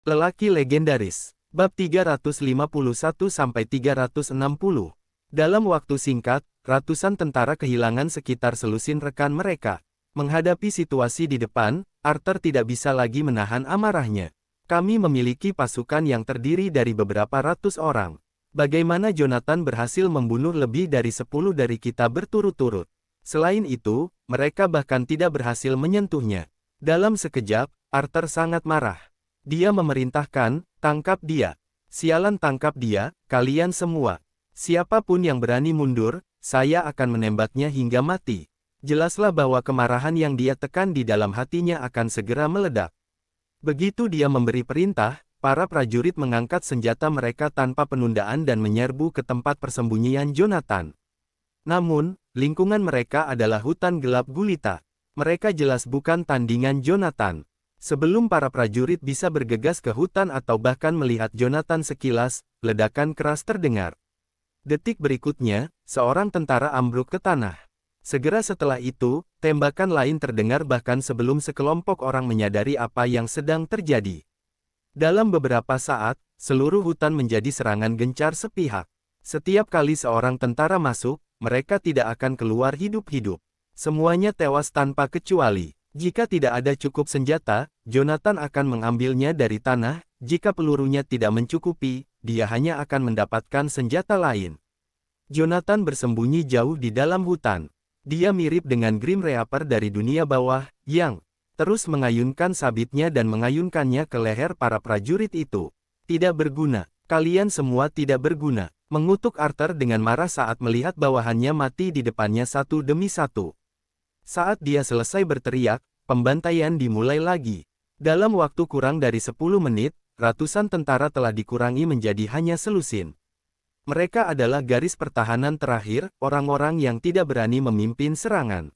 Lelaki legendaris. Bab 351-360. Dalam waktu singkat, ratusan tentara kehilangan sekitar selusin rekan mereka. Menghadapi situasi di depan, Arthur tidak bisa lagi menahan amarahnya. Kami memiliki pasukan yang terdiri dari beberapa ratus orang. Bagaimana Jonathan berhasil membunuh lebih dari 10 dari kita berturut-turut? Selain itu, mereka bahkan tidak berhasil menyentuhnya. Dalam sekejap, Arthur sangat marah. Dia memerintahkan, tangkap dia. Sialan tangkap dia, kalian semua. Siapapun yang berani mundur, saya akan menembaknya hingga mati. Jelaslah bahwa kemarahan yang dia tekan di dalam hatinya akan segera meledak. Begitu dia memberi perintah, para prajurit mengangkat senjata mereka tanpa penundaan dan menyerbu ke tempat persembunyian Jonathan. Namun, lingkungan mereka adalah hutan gelap gulita. Mereka jelas bukan tandingan Jonathan. Sebelum para prajurit bisa bergegas ke hutan atau bahkan melihat Jonathan sekilas, ledakan keras terdengar. Detik berikutnya, seorang tentara ambruk ke tanah. Segera setelah itu, tembakan lain terdengar bahkan sebelum sekelompok orang menyadari apa yang sedang terjadi. Dalam beberapa saat, seluruh hutan menjadi serangan gencar sepihak. Setiap kali seorang tentara masuk, mereka tidak akan keluar hidup-hidup. Semuanya tewas tanpa kecuali. Jika tidak ada cukup senjata, Jonathan akan mengambilnya dari tanah. Jika pelurunya tidak mencukupi, dia hanya akan mendapatkan senjata lain. Jonathan bersembunyi jauh di dalam hutan. Dia mirip dengan Grim Reaper dari dunia bawah, yang terus mengayunkan sabitnya dan mengayunkannya ke leher para prajurit itu. Tidak berguna, kalian semua tidak berguna, mengutuk Arthur dengan marah saat melihat bawahannya mati di depannya satu demi satu. Saat dia selesai berteriak, pembantaian dimulai lagi. Dalam waktu kurang dari 10 menit, ratusan tentara telah dikurangi menjadi hanya selusin. Mereka adalah garis pertahanan terakhir, orang-orang yang tidak berani memimpin serangan.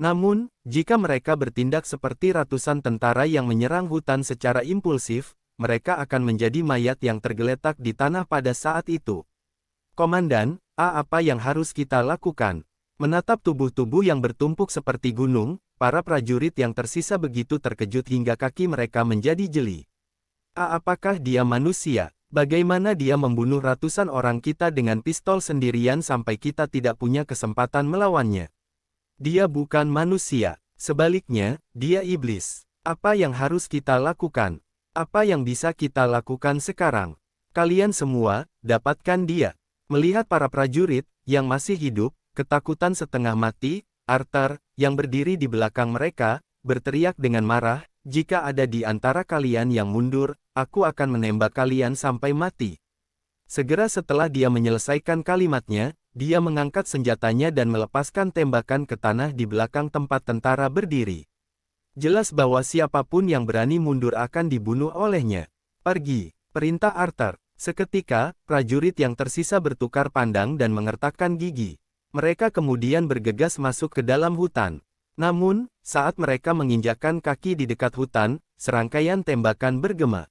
Namun, jika mereka bertindak seperti ratusan tentara yang menyerang hutan secara impulsif, mereka akan menjadi mayat yang tergeletak di tanah pada saat itu. Komandan, apa yang harus kita lakukan? Menatap tubuh-tubuh yang bertumpuk seperti gunung, para prajurit yang tersisa begitu terkejut hingga kaki mereka menjadi jeli. Apakah dia manusia? Bagaimana dia membunuh ratusan orang kita dengan pistol sendirian sampai kita tidak punya kesempatan melawannya? Dia bukan manusia. Sebaliknya, dia iblis. Apa yang harus kita lakukan? Apa yang bisa kita lakukan sekarang? Kalian semua, dapatkan dia. Melihat para prajurit yang masih hidup, ketakutan setengah mati, Arthur, yang berdiri di belakang mereka, berteriak dengan marah, jika ada di antara kalian yang mundur, aku akan menembak kalian sampai mati. Segera setelah dia menyelesaikan kalimatnya, dia mengangkat senjatanya dan melepaskan tembakan ke tanah di belakang tempat tentara berdiri. Jelas bahwa siapapun yang berani mundur akan dibunuh olehnya. Pergi, perintah Arthur. Seketika, prajurit yang tersisa bertukar pandang dan mengertakkan gigi. Mereka kemudian bergegas masuk ke dalam hutan. Namun, saat mereka menginjakkan kaki di dekat hutan, serangkaian tembakan bergema.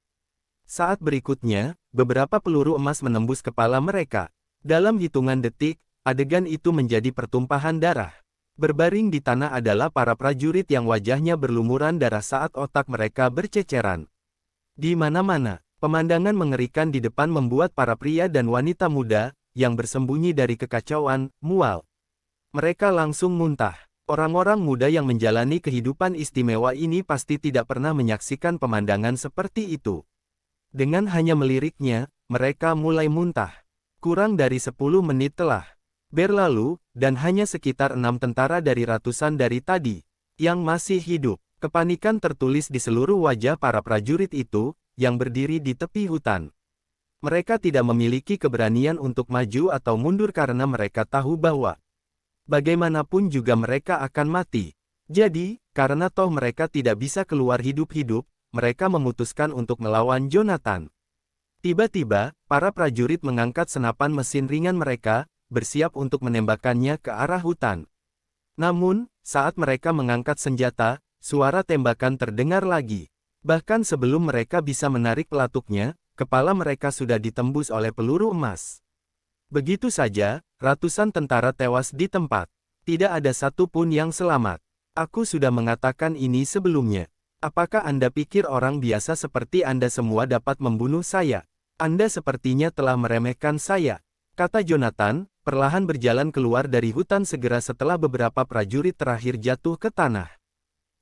Saat berikutnya, beberapa peluru emas menembus kepala mereka. Dalam hitungan detik, adegan itu menjadi pertumpahan darah. Berbaring di tanah adalah para prajurit yang wajahnya berlumuran darah saat otak mereka berceceran. Di mana-mana, pemandangan mengerikan di depan membuat para pria dan wanita muda, yang bersembunyi dari kekacauan, mual. Mereka langsung muntah. Orang-orang muda yang menjalani kehidupan istimewa ini pasti tidak pernah menyaksikan pemandangan seperti itu. Dengan hanya meliriknya, mereka mulai muntah. Kurang dari 10 menit telah berlalu, dan hanya sekitar 6 tentara dari ratusan dari tadi, yang masih hidup. Kepanikan tertulis di seluruh wajah para prajurit itu, yang berdiri di tepi hutan. Mereka tidak memiliki keberanian untuk maju atau mundur karena mereka tahu bahwa bagaimanapun juga mereka akan mati. Jadi, karena toh mereka tidak bisa keluar hidup-hidup, mereka memutuskan untuk melawan Jonathan. Tiba-tiba, para prajurit mengangkat senapan mesin ringan mereka, bersiap untuk menembakkannya ke arah hutan. Namun, saat mereka mengangkat senjata, suara tembakan terdengar lagi. Bahkan sebelum mereka bisa menarik pelatuknya, kepala mereka sudah ditembus oleh peluru emas. Begitu saja, ratusan tentara tewas di tempat. Tidak ada satu pun yang selamat. Aku sudah mengatakan ini sebelumnya. Apakah Anda pikir orang biasa seperti Anda semua dapat membunuh saya? Anda sepertinya telah meremehkan saya, kata Jonathan, perlahan berjalan keluar dari hutan segera setelah beberapa prajurit terakhir jatuh ke tanah.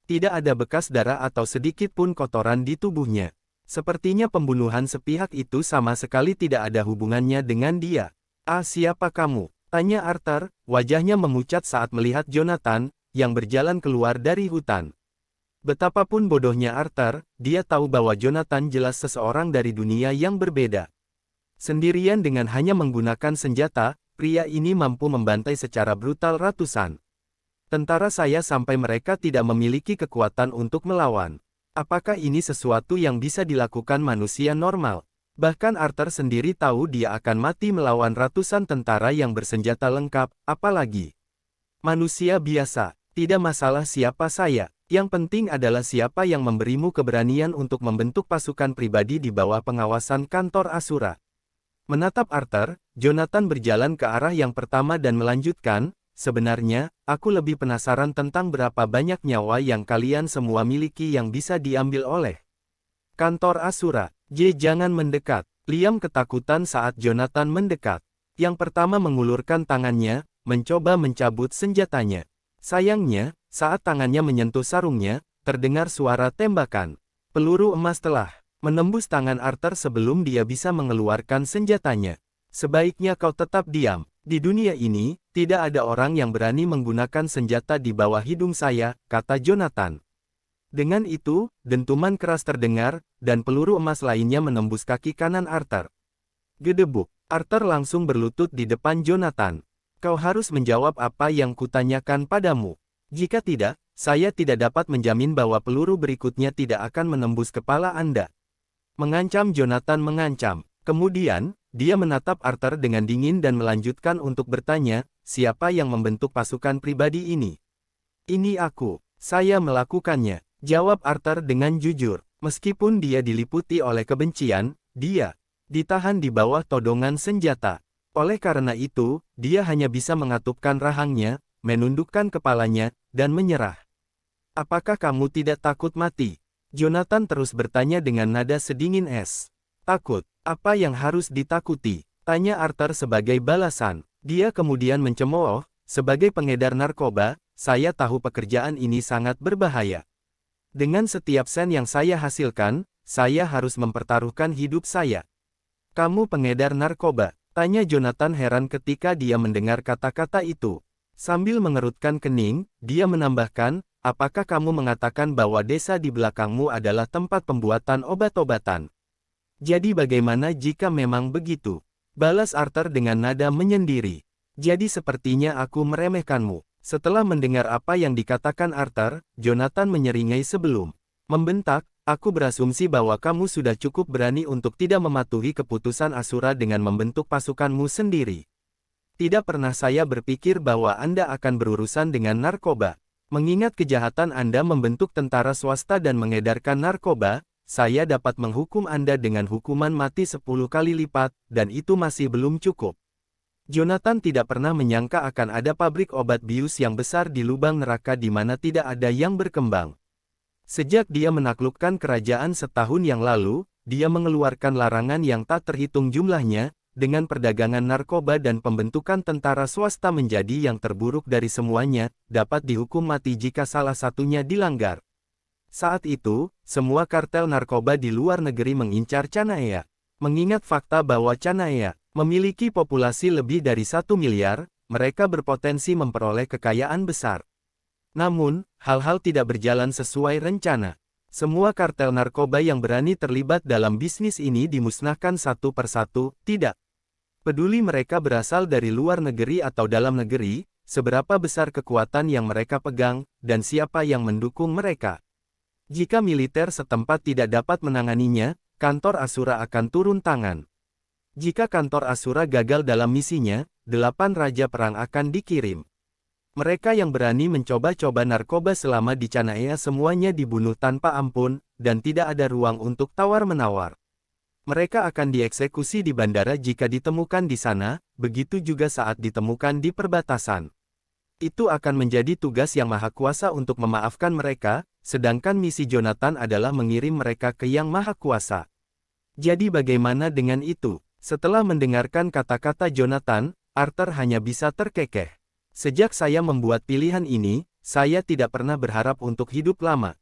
Tidak ada bekas darah atau sedikit pun kotoran di tubuhnya. Sepertinya pembunuhan sepihak itu sama sekali tidak ada hubungannya dengan dia. Ah, siapa kamu? Tanya Arthur, wajahnya memucat saat melihat Jonathan, yang berjalan keluar dari hutan. Betapapun bodohnya Arthur, dia tahu bahwa Jonathan jelas seseorang dari dunia yang berbeda. Sendirian dengan hanya menggunakan senjata, pria ini mampu membantai secara brutal ratusan tentara saya sampai mereka tidak memiliki kekuatan untuk melawan. Apakah ini sesuatu yang bisa dilakukan manusia normal? Bahkan Arthur sendiri tahu dia akan mati melawan ratusan tentara yang bersenjata lengkap, apalagi manusia biasa. Tidak masalah siapa saya. Yang penting adalah siapa yang memberimu keberanian untuk membentuk pasukan pribadi di bawah pengawasan kantor Asura. Menatap Arthur, Jonathan berjalan ke arah yang pertama dan melanjutkan, sebenarnya, aku lebih penasaran tentang berapa banyak nyawa yang kalian semua miliki yang bisa diambil oleh kantor Asura. Jangan mendekat. Liam ketakutan saat Jonathan mendekat. Yang pertama mengulurkan tangannya, mencoba mencabut senjatanya. Sayangnya, saat tangannya menyentuh sarungnya, terdengar suara tembakan. Peluru emas telah menembus tangan Arthur sebelum dia bisa mengeluarkan senjatanya. Sebaiknya kau tetap diam. Di dunia ini, tidak ada orang yang berani menggunakan senjata di bawah hidung saya, kata Jonathan. Dengan itu, dentuman keras terdengar, dan peluru emas lainnya menembus kaki kanan Arthur. Gedebuk. Arthur langsung berlutut di depan Jonathan. Kau harus menjawab apa yang kutanyakan padamu. Jika tidak, saya tidak dapat menjamin bahwa peluru berikutnya tidak akan menembus kepala Anda. Mengancam Jonathan mengancam. Kemudian, dia menatap Arthur dengan dingin dan melanjutkan untuk bertanya, siapa yang membentuk pasukan pribadi ini? Ini aku. Saya melakukannya. Jawab Arthur dengan jujur. Meskipun dia diliputi oleh kebencian, dia ditahan di bawah todongan senjata. Oleh karena itu, dia hanya bisa mengatupkan rahangnya, menundukkan kepalanya, dan menyerah. Apakah kamu tidak takut mati? Jonathan terus bertanya dengan nada sedingin es. Takut? Apa yang harus ditakuti? Tanya Arthur sebagai balasan. Dia kemudian mencemooh, sebagai pengedar narkoba, saya tahu pekerjaan ini sangat berbahaya. Dengan setiap sen yang saya hasilkan, saya harus mempertaruhkan hidup saya. Kamu pengedar narkoba? Tanya Jonathan heran ketika dia mendengar kata-kata itu. Sambil mengerutkan kening, dia menambahkan, apakah kamu mengatakan bahwa desa di belakangmu adalah tempat pembuatan obat-obatan? Jadi bagaimana jika memang begitu? Balas Arthur dengan nada menyendiri. Jadi sepertinya aku meremehkanmu. Setelah mendengar apa yang dikatakan Arthur, Jonathan menyeringai sebelum membentak, aku berasumsi bahwa kamu sudah cukup berani untuk tidak mematuhi keputusan Asura dengan membentuk pasukanmu sendiri. Tidak pernah saya berpikir bahwa Anda akan berurusan dengan narkoba. Mengingat kejahatan Anda membentuk tentara swasta dan mengedarkan narkoba, saya dapat menghukum Anda dengan hukuman mati 10 kali lipat, dan itu masih belum cukup. Jonathan tidak pernah menyangka akan ada pabrik obat bius yang besar di lubang neraka di mana tidak ada yang berkembang. Sejak dia menaklukkan kerajaan setahun yang lalu, dia mengeluarkan larangan yang tak terhitung jumlahnya, dengan perdagangan narkoba dan pembentukan tentara swasta menjadi yang terburuk dari semuanya, dapat dihukum mati jika salah satunya dilanggar. Saat itu, semua kartel narkoba di luar negeri mengincar Chanaea. Mengingat fakta bahwa Chanaea memiliki populasi lebih dari 1 miliar, mereka berpotensi memperoleh kekayaan besar. Namun, hal-hal tidak berjalan sesuai rencana. Semua kartel narkoba yang berani terlibat dalam bisnis ini dimusnahkan satu persatu, tidak peduli mereka berasal dari luar negeri atau dalam negeri, seberapa besar kekuatan yang mereka pegang, dan siapa yang mendukung mereka. Jika militer setempat tidak dapat menanganinya, kantor Asura akan turun tangan. Jika kantor Asura gagal dalam misinya, 8 raja perang akan dikirim. Mereka yang berani mencoba-coba narkoba selama di Chanaea semuanya dibunuh tanpa ampun, dan tidak ada ruang untuk tawar-menawar. Mereka akan dieksekusi di bandara jika ditemukan di sana, begitu juga saat ditemukan di perbatasan. Itu akan menjadi tugas yang maha kuasa untuk memaafkan mereka, sedangkan misi Jonathan adalah mengirim mereka ke Yang Maha Kuasa. Jadi bagaimana dengan itu? Setelah mendengarkan kata-kata Jonathan, Arthur hanya bisa terkekeh. Sejak saya membuat pilihan ini, saya tidak pernah berharap untuk hidup lama.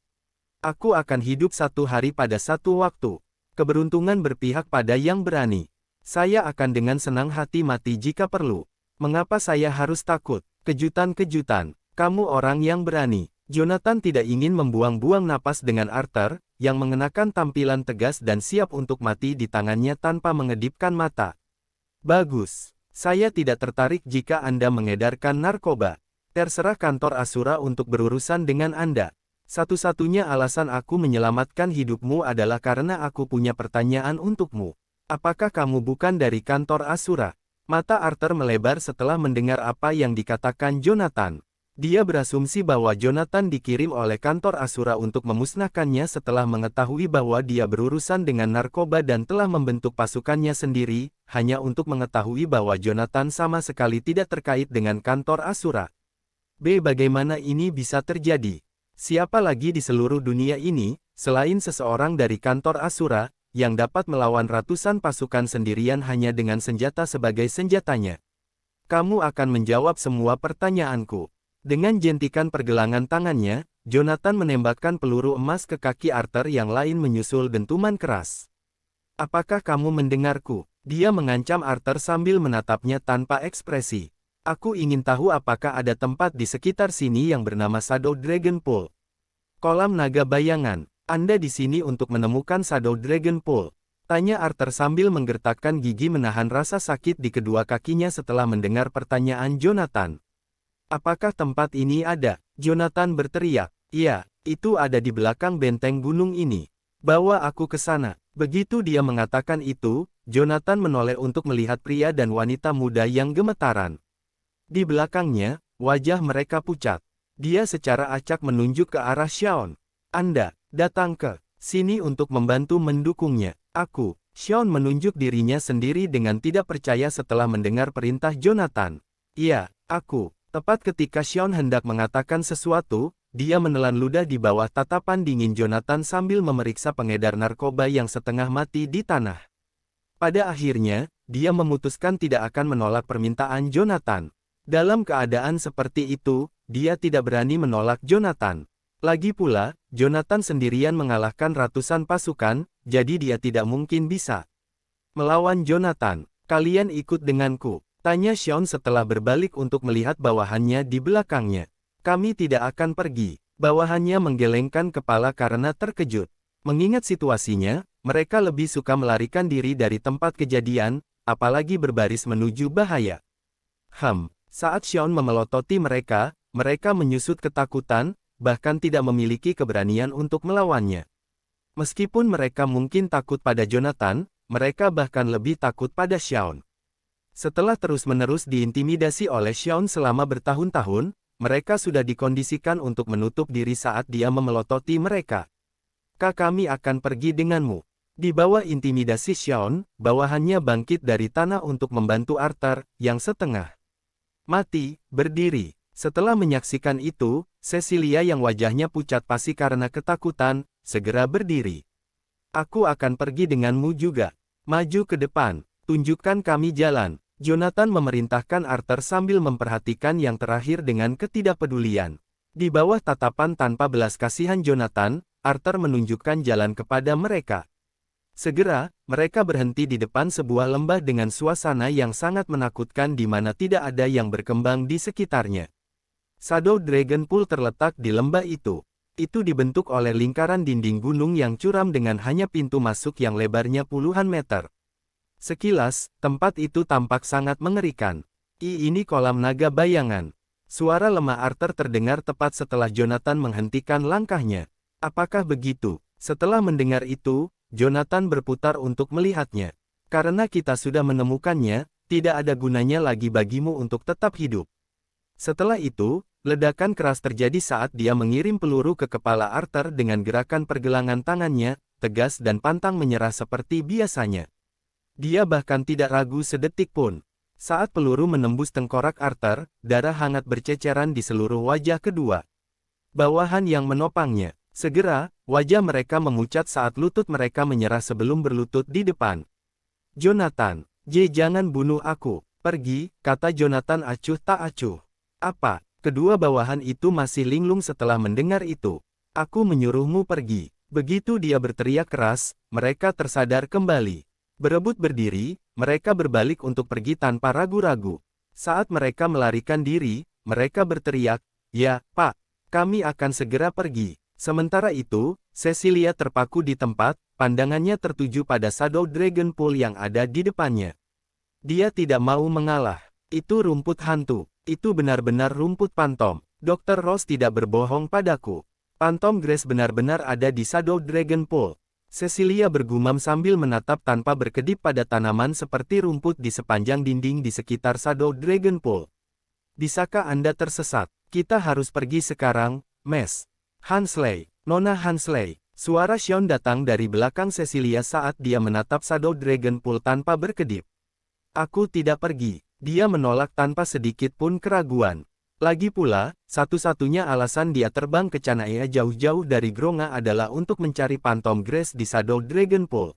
Aku akan hidup satu hari pada satu waktu. Keberuntungan berpihak pada yang berani. Saya akan dengan senang hati mati jika perlu. Mengapa saya harus takut? Kejutan-kejutan. Kamu orang yang berani. Jonathan tidak ingin membuang-buang napas dengan Arthur, yang mengenakan tampilan tegas dan siap untuk mati di tangannya tanpa mengedipkan mata. Bagus. Saya tidak tertarik jika Anda mengedarkan narkoba. Terserah kantor Asura untuk berurusan dengan Anda. Satu-satunya alasan aku menyelamatkan hidupmu adalah karena aku punya pertanyaan untukmu. Apakah kamu bukan dari kantor Asura? Mata Arthur melebar setelah mendengar apa yang dikatakan Jonathan. Dia berasumsi bahwa Jonathan dikirim oleh kantor Asura untuk memusnahkannya setelah mengetahui bahwa dia berurusan dengan narkoba dan telah membentuk pasukannya sendiri, hanya untuk mengetahui bahwa Jonathan sama sekali tidak terkait dengan kantor Asura. Bagaimana ini bisa terjadi? Siapa lagi di seluruh dunia ini, selain seseorang dari kantor Asura, yang dapat melawan ratusan pasukan sendirian hanya dengan senjata sebagai senjatanya? Kamu akan menjawab semua pertanyaanku. Dengan jentikan pergelangan tangannya, Jonathan menembakkan peluru emas ke kaki Arthur yang lain menyusul dentuman keras. Apakah kamu mendengarku? Dia mengancam Arthur sambil menatapnya tanpa ekspresi. Aku ingin tahu apakah ada tempat di sekitar sini yang bernama Shadow Dragon Pool. Kolam naga bayangan. Anda di sini untuk menemukan Shadow Dragon Pool. Tanya Arthur sambil menggertakkan gigi menahan rasa sakit di kedua kakinya setelah mendengar pertanyaan Jonathan. Apakah tempat ini ada? Jonathan berteriak. Iya, itu ada di belakang benteng gunung ini. Bawa aku ke sana. Begitu dia mengatakan itu, Jonathan menoleh untuk melihat pria dan wanita muda yang gemetaran. Di belakangnya, wajah mereka pucat. Dia secara acak menunjuk ke arah Xion. Anda, datang ke sini untuk membantu mendukungnya. Aku, Xion menunjuk dirinya sendiri dengan tidak percaya setelah mendengar perintah Jonathan. Iya, aku. Tepat ketika Xion hendak mengatakan sesuatu, dia menelan ludah di bawah tatapan dingin Jonathan sambil memeriksa pengedar narkoba yang setengah mati di tanah. Pada akhirnya, dia memutuskan tidak akan menolak permintaan Jonathan. Dalam keadaan seperti itu, dia tidak berani menolak Jonathan. Lagi pula, Jonathan sendirian mengalahkan ratusan pasukan, jadi dia tidak mungkin bisa melawan Jonathan. Kalian ikut denganku. Tanya Xion setelah berbalik untuk melihat bawahannya di belakangnya. Kami tidak akan pergi. Bawahannya menggelengkan kepala karena terkejut. Mengingat situasinya, mereka lebih suka melarikan diri dari tempat kejadian, apalagi berbaris menuju bahaya. Saat Xion memelototi mereka, mereka menyusut ketakutan, bahkan tidak memiliki keberanian untuk melawannya. Meskipun mereka mungkin takut pada Jonathan, mereka bahkan lebih takut pada Xion. Setelah terus-menerus diintimidasi oleh Xion selama bertahun-tahun, mereka sudah dikondisikan untuk menutup diri saat dia memelototi mereka. Kami akan pergi denganmu. Di bawah intimidasi Xion, bawahannya bangkit dari tanah untuk membantu Arthur, yang setengah mati, berdiri. Setelah menyaksikan itu, Cecilia yang wajahnya pucat pasi karena ketakutan, segera berdiri. Aku akan pergi denganmu juga. Maju ke depan, tunjukkan kami jalan. Jonathan memerintahkan Arthur sambil memperhatikan yang terakhir dengan ketidakpedulian. Di bawah tatapan tanpa belas kasihan Jonathan, Arthur menunjukkan jalan kepada mereka. Segera, mereka berhenti di depan sebuah lembah dengan suasana yang sangat menakutkan di mana tidak ada yang berkembang di sekitarnya. Shadow Dragon Pool terletak di lembah itu. Itu dibentuk oleh lingkaran dinding gunung yang curam dengan hanya pintu masuk yang lebarnya puluhan meter. Sekilas, tempat itu tampak sangat mengerikan. Ini kolam naga bayangan. Suara lemah Arthur terdengar tepat setelah Jonathan menghentikan langkahnya. Apakah begitu? Setelah mendengar itu, Jonathan berputar untuk melihatnya. Karena kita sudah menemukannya, tidak ada gunanya lagi bagimu untuk tetap hidup. Setelah itu, ledakan keras terjadi saat dia mengirim peluru ke kepala Arthur dengan gerakan pergelangan tangannya, tegas dan pantang menyerah seperti biasanya. Dia bahkan tidak ragu sedetik pun. Saat peluru menembus tengkorak Arthur, darah hangat berceceran di seluruh wajah kedua bawahan yang menopangnya. Segera, wajah mereka memucat saat lutut mereka menyerah sebelum berlutut di depan. Jonathan, jangan bunuh aku. Pergi, kata Jonathan acuh tak acuh. Apa? Kedua bawahan itu masih linglung setelah mendengar itu. Aku menyuruhmu pergi. Begitu dia berteriak keras, mereka tersadar kembali. Berebut berdiri, mereka berbalik untuk pergi tanpa ragu-ragu. Saat mereka melarikan diri, mereka berteriak, "Ya, Pak, kami akan segera pergi." Sementara itu, Cecilia terpaku di tempat, pandangannya tertuju pada Shadow Dragon Pool yang ada di depannya. Dia tidak mau mengalah. Itu rumput hantu. Itu benar-benar rumput pantom. Dr. Ross tidak berbohong padaku. Pantom Grace benar-benar ada di Shadow Dragon Pool. Cecilia bergumam sambil menatap tanpa berkedip pada tanaman seperti rumput di sepanjang dinding di sekitar Shadow Dragon Pool. Bisakah Anda tersesat? Kita harus pergi sekarang, Mes. Hansley, Nona Hansley. Suara Sean datang dari belakang Cecilia saat dia menatap Shadow Dragon Pool tanpa berkedip. Aku tidak pergi. Dia menolak tanpa sedikit pun keraguan. Lagi pula, satu-satunya alasan dia terbang ke Canaya jauh-jauh dari Gronga adalah untuk mencari Pantom Grace di Shadow Dragon Pool.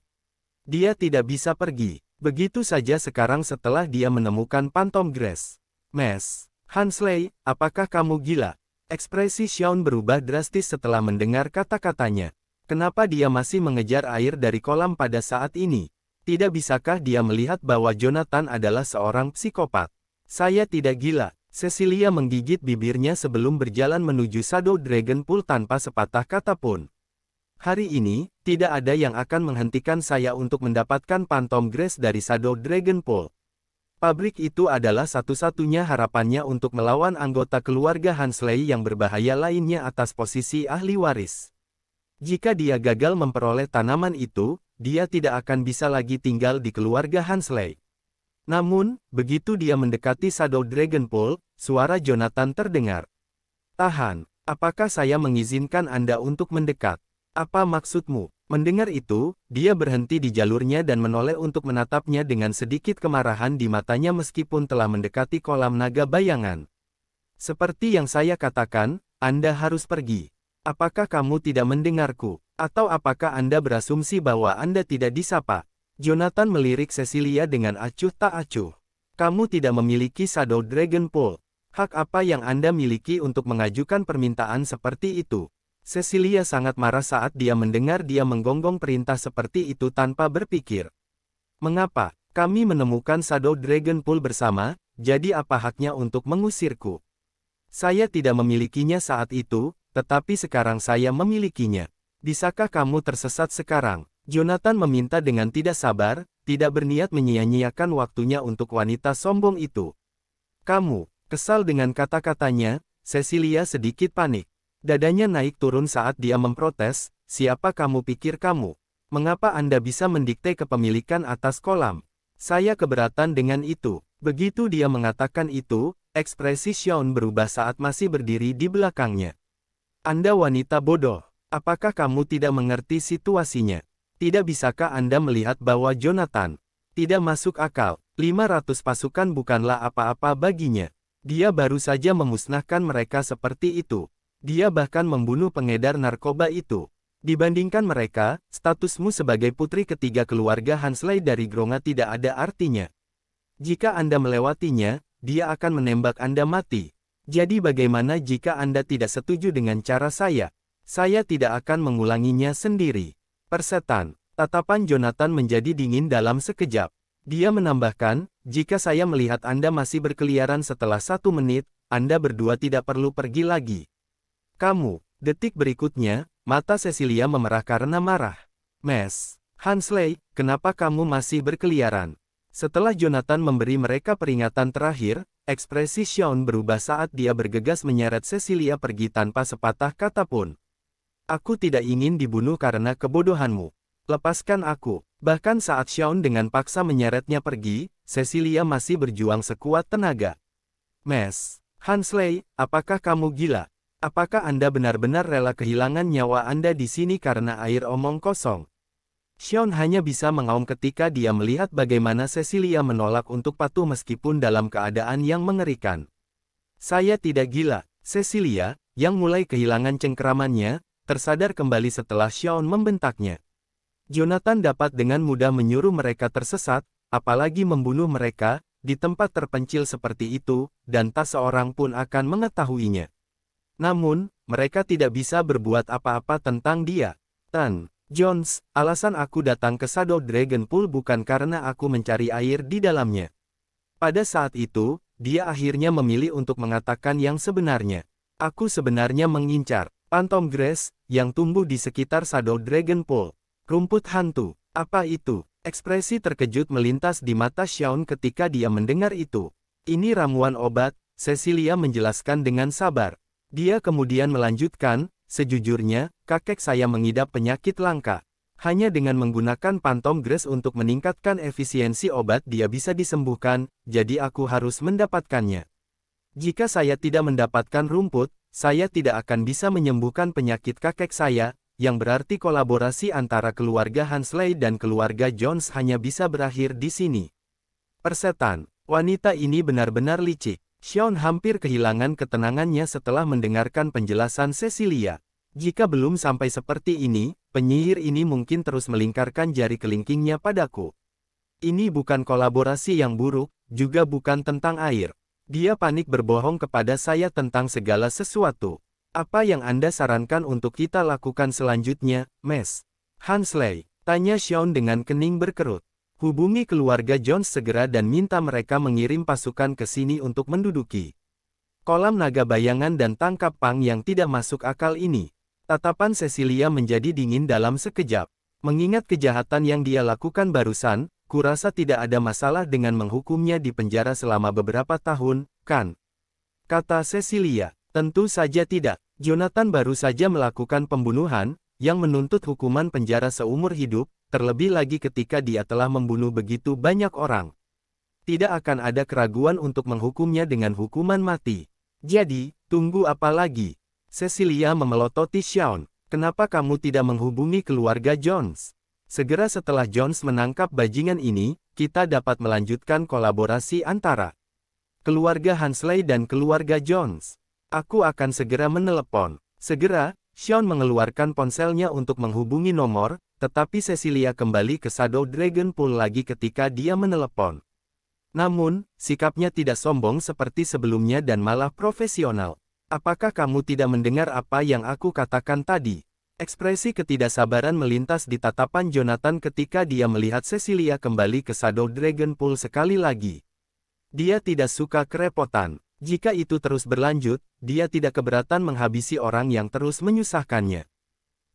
Dia tidak bisa pergi. Begitu saja sekarang setelah dia menemukan Pantom Grace. Mes. Hansley, apakah kamu gila? Ekspresi Sean berubah drastis setelah mendengar kata-katanya. Kenapa dia masih mengejar air dari kolam pada saat ini? Tidak bisakah dia melihat bahwa Jonathan adalah seorang psikopat? Saya tidak gila. Cecilia menggigit bibirnya sebelum berjalan menuju Shadow Dragon Pool tanpa sepatah kata pun. Hari ini, tidak ada yang akan menghentikan saya untuk mendapatkan Pantom Grace dari Shadow Dragon Pool. Pabrik itu adalah satu-satunya harapannya untuk melawan anggota keluarga Hansley yang berbahaya lainnya atas posisi ahli waris. Jika dia gagal memperoleh tanaman itu, dia tidak akan bisa lagi tinggal di keluarga Hansley. Namun, begitu dia mendekati Shadow Dragon Pool, suara Jonathan terdengar. Tahan, apakah saya mengizinkan Anda untuk mendekat? Apa maksudmu? Mendengar itu, dia berhenti di jalurnya dan menoleh untuk menatapnya dengan sedikit kemarahan di matanya meskipun telah mendekati kolam naga bayangan. Seperti yang saya katakan, Anda harus pergi. Apakah kamu tidak mendengarku? Atau apakah Anda berasumsi bahwa Anda tidak disapa? Jonathan melirik Cecilia dengan acuh tak acuh. Kamu tidak memiliki Shadow Dragon Pool. Hak apa yang Anda miliki untuk mengajukan permintaan seperti itu? Cecilia sangat marah saat dia mendengar dia menggonggong perintah seperti itu tanpa berpikir. Mengapa? Kami menemukan Shadow Dragon Pool bersama, jadi apa haknya untuk mengusirku? Saya tidak memilikinya saat itu, tetapi sekarang saya memilikinya. Bisakah kamu tersesat sekarang? Jonathan meminta dengan tidak sabar, tidak berniat menyia-nyiakan waktunya untuk wanita sombong itu. Kamu, kesal dengan kata-katanya, Cecilia sedikit panik. Dadanya naik turun saat dia memprotes, siapa kamu pikir kamu? Mengapa Anda bisa mendikte kepemilikan atas kolam? Saya keberatan dengan itu. Begitu dia mengatakan itu, ekspresi Sean berubah saat masih berdiri di belakangnya. Anda wanita bodoh. Apakah kamu tidak mengerti situasinya? Tidak bisakah Anda melihat bahwa Jonathan tidak masuk akal? 500 pasukan bukanlah apa-apa baginya. Dia baru saja memusnahkan mereka seperti itu. Dia bahkan membunuh pengedar narkoba itu. Dibandingkan mereka, statusmu sebagai putri ketiga keluarga Hansley dari Gronga tidak ada artinya. Jika Anda melewatinya, dia akan menembak Anda mati. Jadi bagaimana jika Anda tidak setuju dengan cara saya? Saya tidak akan mengulanginya sendiri. Persetan, tatapan Jonathan menjadi dingin dalam sekejap. Dia menambahkan, jika saya melihat Anda masih berkeliaran setelah 1 menit, Anda berdua tidak perlu pergi lagi. Kamu, detik berikutnya, mata Cecilia memerah karena marah. Mes. Hansley, kenapa kamu masih berkeliaran? Setelah Jonathan memberi mereka peringatan terakhir, ekspresi Sean berubah saat dia bergegas menyeret Cecilia pergi tanpa sepatah kata pun. Aku tidak ingin dibunuh karena kebodohanmu. Lepaskan aku. Bahkan saat Sean dengan paksa menyeretnya pergi, Cecilia masih berjuang sekuat tenaga. Mes. Hansley, apakah kamu gila? Apakah Anda benar-benar rela kehilangan nyawa Anda di sini karena air omong kosong? Xion hanya bisa mengaum ketika dia melihat bagaimana Cecilia menolak untuk patuh meskipun dalam keadaan yang mengerikan. Saya tidak gila, Cecilia, yang mulai kehilangan cengkeramannya, tersadar kembali setelah Xion membentaknya. Jonathan dapat dengan mudah menyuruh mereka tersesat, apalagi membunuh mereka, di tempat terpencil seperti itu, dan tak seorang pun akan mengetahuinya. Namun, mereka tidak bisa berbuat apa-apa tentang dia. Tan Jones, alasan aku datang ke Shadow Dragon Pool bukan karena aku mencari air di dalamnya. Pada saat itu, dia akhirnya memilih untuk mengatakan yang sebenarnya. Aku sebenarnya mengincar Phantom Grass yang tumbuh di sekitar Shadow Dragon Pool. Rumput hantu, apa itu? Ekspresi terkejut melintas di mata Xion ketika dia mendengar itu. Ini ramuan obat, Cecilia menjelaskan dengan sabar. Dia kemudian melanjutkan, sejujurnya, kakek saya mengidap penyakit langka. Hanya dengan menggunakan Phantom Grass untuk meningkatkan efisiensi obat dia bisa disembuhkan, jadi aku harus mendapatkannya. Jika saya tidak mendapatkan rumput, saya tidak akan bisa menyembuhkan penyakit kakek saya, yang berarti kolaborasi antara keluarga Hansley dan keluarga Jones hanya bisa berakhir di sini. Persetan, wanita ini benar-benar licik. Xion hampir kehilangan ketenangannya setelah mendengarkan penjelasan Cecilia. Jika belum sampai seperti ini, penyihir ini mungkin terus melingkarkan jari kelingkingnya padaku. Ini bukan kolaborasi yang buruk, juga bukan tentang air. Dia panik berbohong kepada saya tentang segala sesuatu. Apa yang Anda sarankan untuk kita lakukan selanjutnya, Mes? Hansley, tanya Xion dengan kening berkerut. Hubungi keluarga Jones segera dan minta mereka mengirim pasukan ke sini untuk menduduki kolam naga bayangan dan tangkap Pang yang tidak masuk akal ini. Tatapan Cecilia menjadi dingin dalam sekejap. Mengingat kejahatan yang dia lakukan barusan, kurasa tidak ada masalah dengan menghukumnya di penjara selama beberapa tahun, kan? Kata Cecilia. Tentu saja tidak. Jonathan baru saja melakukan pembunuhan, yang menuntut hukuman penjara seumur hidup, terlebih lagi ketika dia telah membunuh begitu banyak orang. Tidak akan ada keraguan untuk menghukumnya dengan hukuman mati. Jadi, tunggu apa lagi? Cecilia memelototi Xion. Kenapa kamu tidak menghubungi keluarga Jones? Segera setelah Jones menangkap bajingan ini, kita dapat melanjutkan kolaborasi antara keluarga Hansley dan keluarga Jones. Aku akan segera menelepon. Segera, Xion mengeluarkan ponselnya untuk menghubungi nomor, tetapi Cecilia kembali ke Shadow Dragon Pool lagi ketika dia menelepon. Namun, sikapnya tidak sombong seperti sebelumnya dan malah profesional. Apakah kamu tidak mendengar apa yang aku katakan tadi? Ekspresi ketidaksabaran melintas di tatapan Jonathan ketika dia melihat Cecilia kembali ke Shadow Dragon Pool sekali lagi. Dia tidak suka kerepotan. Jika itu terus berlanjut, dia tidak keberatan menghabisi orang yang terus menyusahkannya.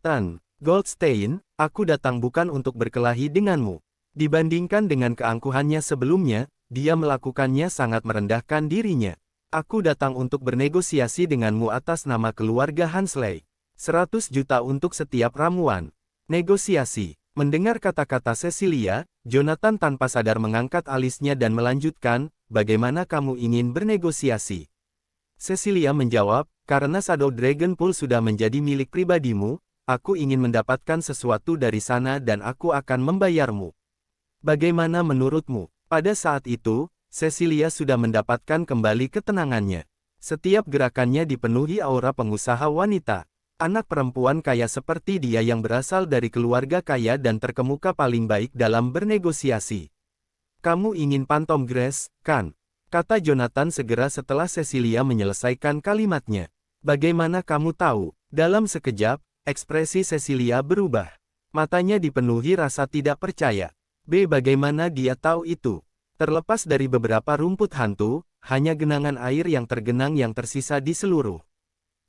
Tan Goldstein, aku datang bukan untuk berkelahi denganmu. Dibandingkan dengan keangkuhannya sebelumnya, dia melakukannya sangat merendahkan dirinya. Aku datang untuk bernegosiasi denganmu atas nama keluarga Hansley. 100 juta untuk setiap ramuan. Negosiasi. Mendengar kata-kata Cecilia, Jonathan tanpa sadar mengangkat alisnya dan melanjutkan, bagaimana kamu ingin bernegosiasi? Cecilia menjawab, karena Shadow Dragon Pool sudah menjadi milik pribadimu, aku ingin mendapatkan sesuatu dari sana dan aku akan membayarmu. Bagaimana menurutmu? Pada saat itu, Cecilia sudah mendapatkan kembali ketenangannya. Setiap gerakannya dipenuhi aura pengusaha wanita. Anak perempuan kaya seperti dia yang berasal dari keluarga kaya dan terkemuka paling baik dalam bernegosiasi. Kamu ingin Phantom Grass, kan? Kata Jonathan segera setelah Cecilia menyelesaikan kalimatnya. Bagaimana kamu tahu? Dalam sekejap, ekspresi Cecilia berubah. Matanya dipenuhi rasa tidak percaya. Bagaimana dia tahu itu? Terlepas dari beberapa rumput hantu, hanya genangan air yang tergenang yang tersisa di seluruh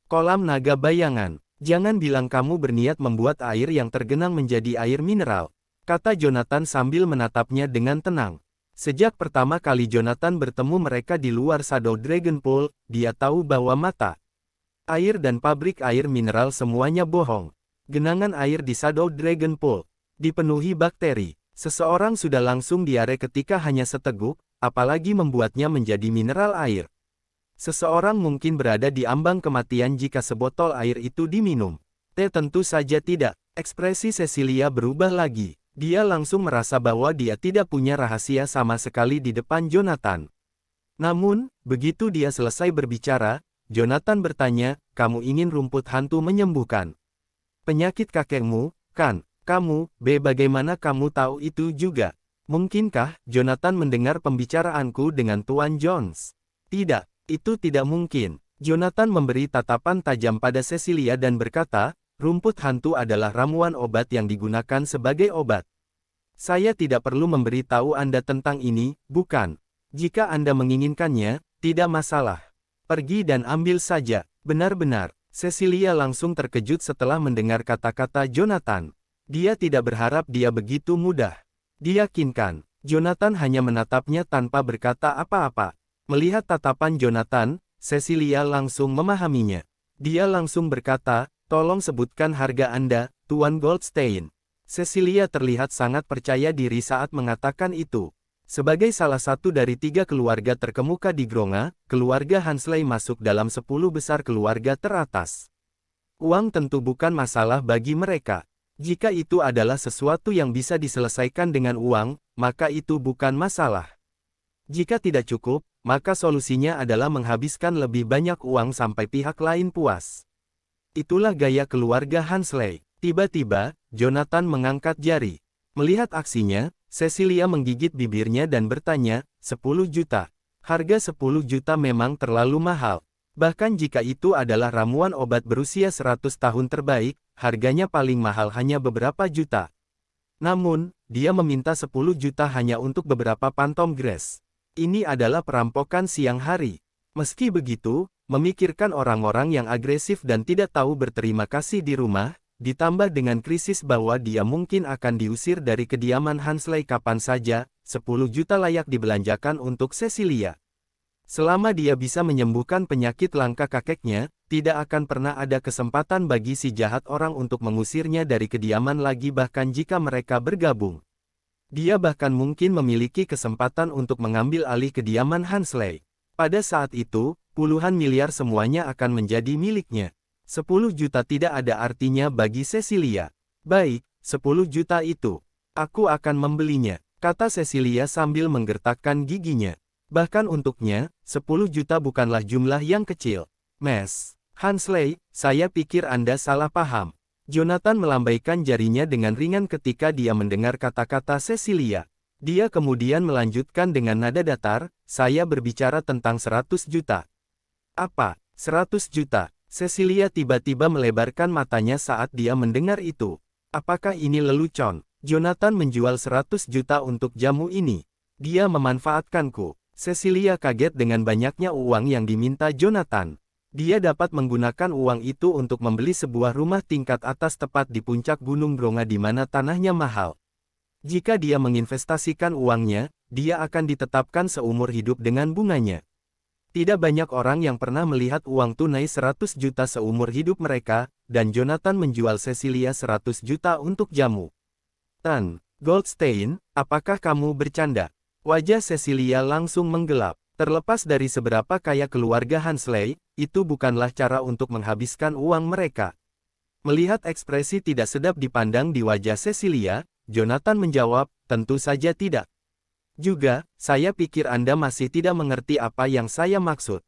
kolam naga bayangan. Jangan bilang kamu berniat membuat air yang tergenang menjadi air mineral, kata Jonathan sambil menatapnya dengan tenang. Sejak pertama kali Jonathan bertemu mereka di luar Shadow Dragon Pool, dia tahu bahwa mata air dan pabrik air mineral semuanya bohong. Genangan air di Shadow Dragon Pool dipenuhi bakteri. Seseorang sudah langsung diare ketika hanya seteguk, apalagi membuatnya menjadi mineral air. Seseorang mungkin berada di ambang kematian jika sebotol air itu diminum. Tentu saja tidak. Ekspresi Cecilia berubah lagi. Dia langsung merasa bahwa dia tidak punya rahasia sama sekali di depan Jonathan. Namun, begitu dia selesai berbicara, Jonathan bertanya, "Kamu ingin rumput hantu menyembuhkan penyakit kakekmu, kan? Kamu, bagaimana kamu tahu itu juga? Mungkinkah Jonathan mendengar pembicaraanku dengan Tuan Jones?" "Tidak, itu tidak mungkin." Jonathan memberi tatapan tajam pada Cecilia dan berkata, "Rumput hantu adalah ramuan obat yang digunakan sebagai obat. Saya tidak perlu memberitahu Anda tentang ini, bukan? Jika Anda menginginkannya, tidak masalah. Pergi dan ambil saja." Benar-benar, Cecilia langsung terkejut setelah mendengar kata-kata Jonathan. Dia tidak berharap dia begitu mudah diyakinkan. Jonathan hanya menatapnya tanpa berkata apa-apa. Melihat tatapan Jonathan, Cecilia langsung memahaminya. Dia langsung berkata, "Tolong sebutkan harga Anda, Tuan Goldstein." Cecilia terlihat sangat percaya diri saat mengatakan itu. Sebagai salah satu dari 3 keluarga terkemuka di Gronga, keluarga Hansley masuk dalam 10 besar keluarga teratas. Uang tentu bukan masalah bagi mereka. Jika itu adalah sesuatu yang bisa diselesaikan dengan uang, maka itu bukan masalah. Jika tidak cukup, maka solusinya adalah menghabiskan lebih banyak uang sampai pihak lain puas. Itulah gaya keluarga Hansley. Tiba-tiba, Jonathan mengangkat jari. Melihat aksinya, Cecilia menggigit bibirnya dan bertanya, 10 juta. Harga 10 juta memang terlalu mahal. Bahkan jika itu adalah ramuan obat berusia 100 tahun terbaik, harganya paling mahal hanya beberapa juta. Namun, dia meminta 10 juta hanya untuk beberapa pantom grass. Ini adalah perampokan siang hari. Meski begitu, memikirkan orang-orang yang agresif dan tidak tahu berterima kasih di rumah, ditambah dengan krisis bahwa dia mungkin akan diusir dari kediaman Hansley kapan saja, 10 juta layak dibelanjakan untuk Cecilia. Selama dia bisa menyembuhkan penyakit langka kakeknya, tidak akan pernah ada kesempatan bagi si jahat orang untuk mengusirnya dari kediaman lagi bahkan jika mereka bergabung. Dia bahkan mungkin memiliki kesempatan untuk mengambil alih kediaman Hansley. Pada saat itu, puluhan miliar semuanya akan menjadi miliknya. 10 juta tidak ada artinya bagi Cecilia. "Baik, 10 juta itu. Aku akan membelinya," kata Cecilia sambil menggertakkan giginya. Bahkan untuknya, 10 juta bukanlah jumlah yang kecil. "Mas Hansley, saya pikir Anda salah paham." Jonathan melambaikan jarinya dengan ringan ketika dia mendengar kata-kata Cecilia. Dia kemudian melanjutkan dengan nada datar, "Saya berbicara tentang 100 juta. "Apa? 100 juta?" Cecilia tiba-tiba melebarkan matanya saat dia mendengar itu. Apakah ini lelucon? Jonathan menjual 100 juta untuk jamu ini. Dia memanfaatkanku. Cecilia kaget dengan banyaknya uang yang diminta Jonathan. Dia dapat menggunakan uang itu untuk membeli sebuah rumah tingkat atas tepat di puncak Gunung Gronga di mana tanahnya mahal. Jika dia menginvestasikan uangnya, dia akan ditetapkan seumur hidup dengan bunganya. Tidak banyak orang yang pernah melihat uang tunai 100 juta seumur hidup mereka, dan Jonathan menjual Cecilia 100 juta untuk jamu. "Tan Goldstein, apakah kamu bercanda?" Wajah Cecilia langsung menggelap. Terlepas dari seberapa kaya keluarga Hansley, itu bukanlah cara untuk menghabiskan uang mereka. Melihat ekspresi tidak sedap dipandang di wajah Cecilia, Jonathan menjawab, "Tentu saja tidak. Juga, saya pikir Anda masih tidak mengerti apa yang saya maksud.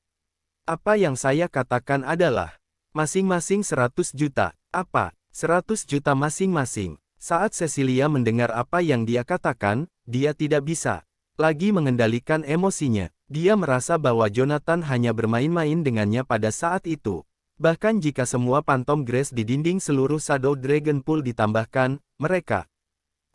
Apa yang saya katakan adalah, masing-masing 100 juta. Apa? 100 juta masing-masing." Saat Cecilia mendengar apa yang dia katakan, dia tidak bisa lagi mengendalikan emosinya. Dia merasa bahwa Jonathan hanya bermain-main dengannya pada saat itu. Bahkan jika semua pantom grass di dinding seluruh Shadow Dragon Pool ditambahkan, mereka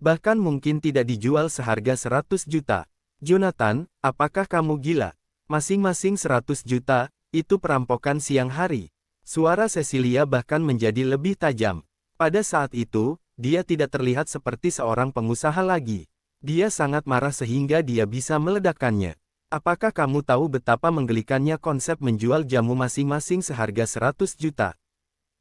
bahkan mungkin tidak dijual seharga 100 juta. "Jonathan, apakah kamu gila? Masing-masing 100 juta, itu perampokan siang hari." Suara Cecilia bahkan menjadi lebih tajam. Pada saat itu, dia tidak terlihat seperti seorang pengusaha lagi. Dia sangat marah sehingga dia bisa meledakkannya. "Apakah kamu tahu betapa menggelikannya konsep menjual jamu masing-masing seharga 100 juta?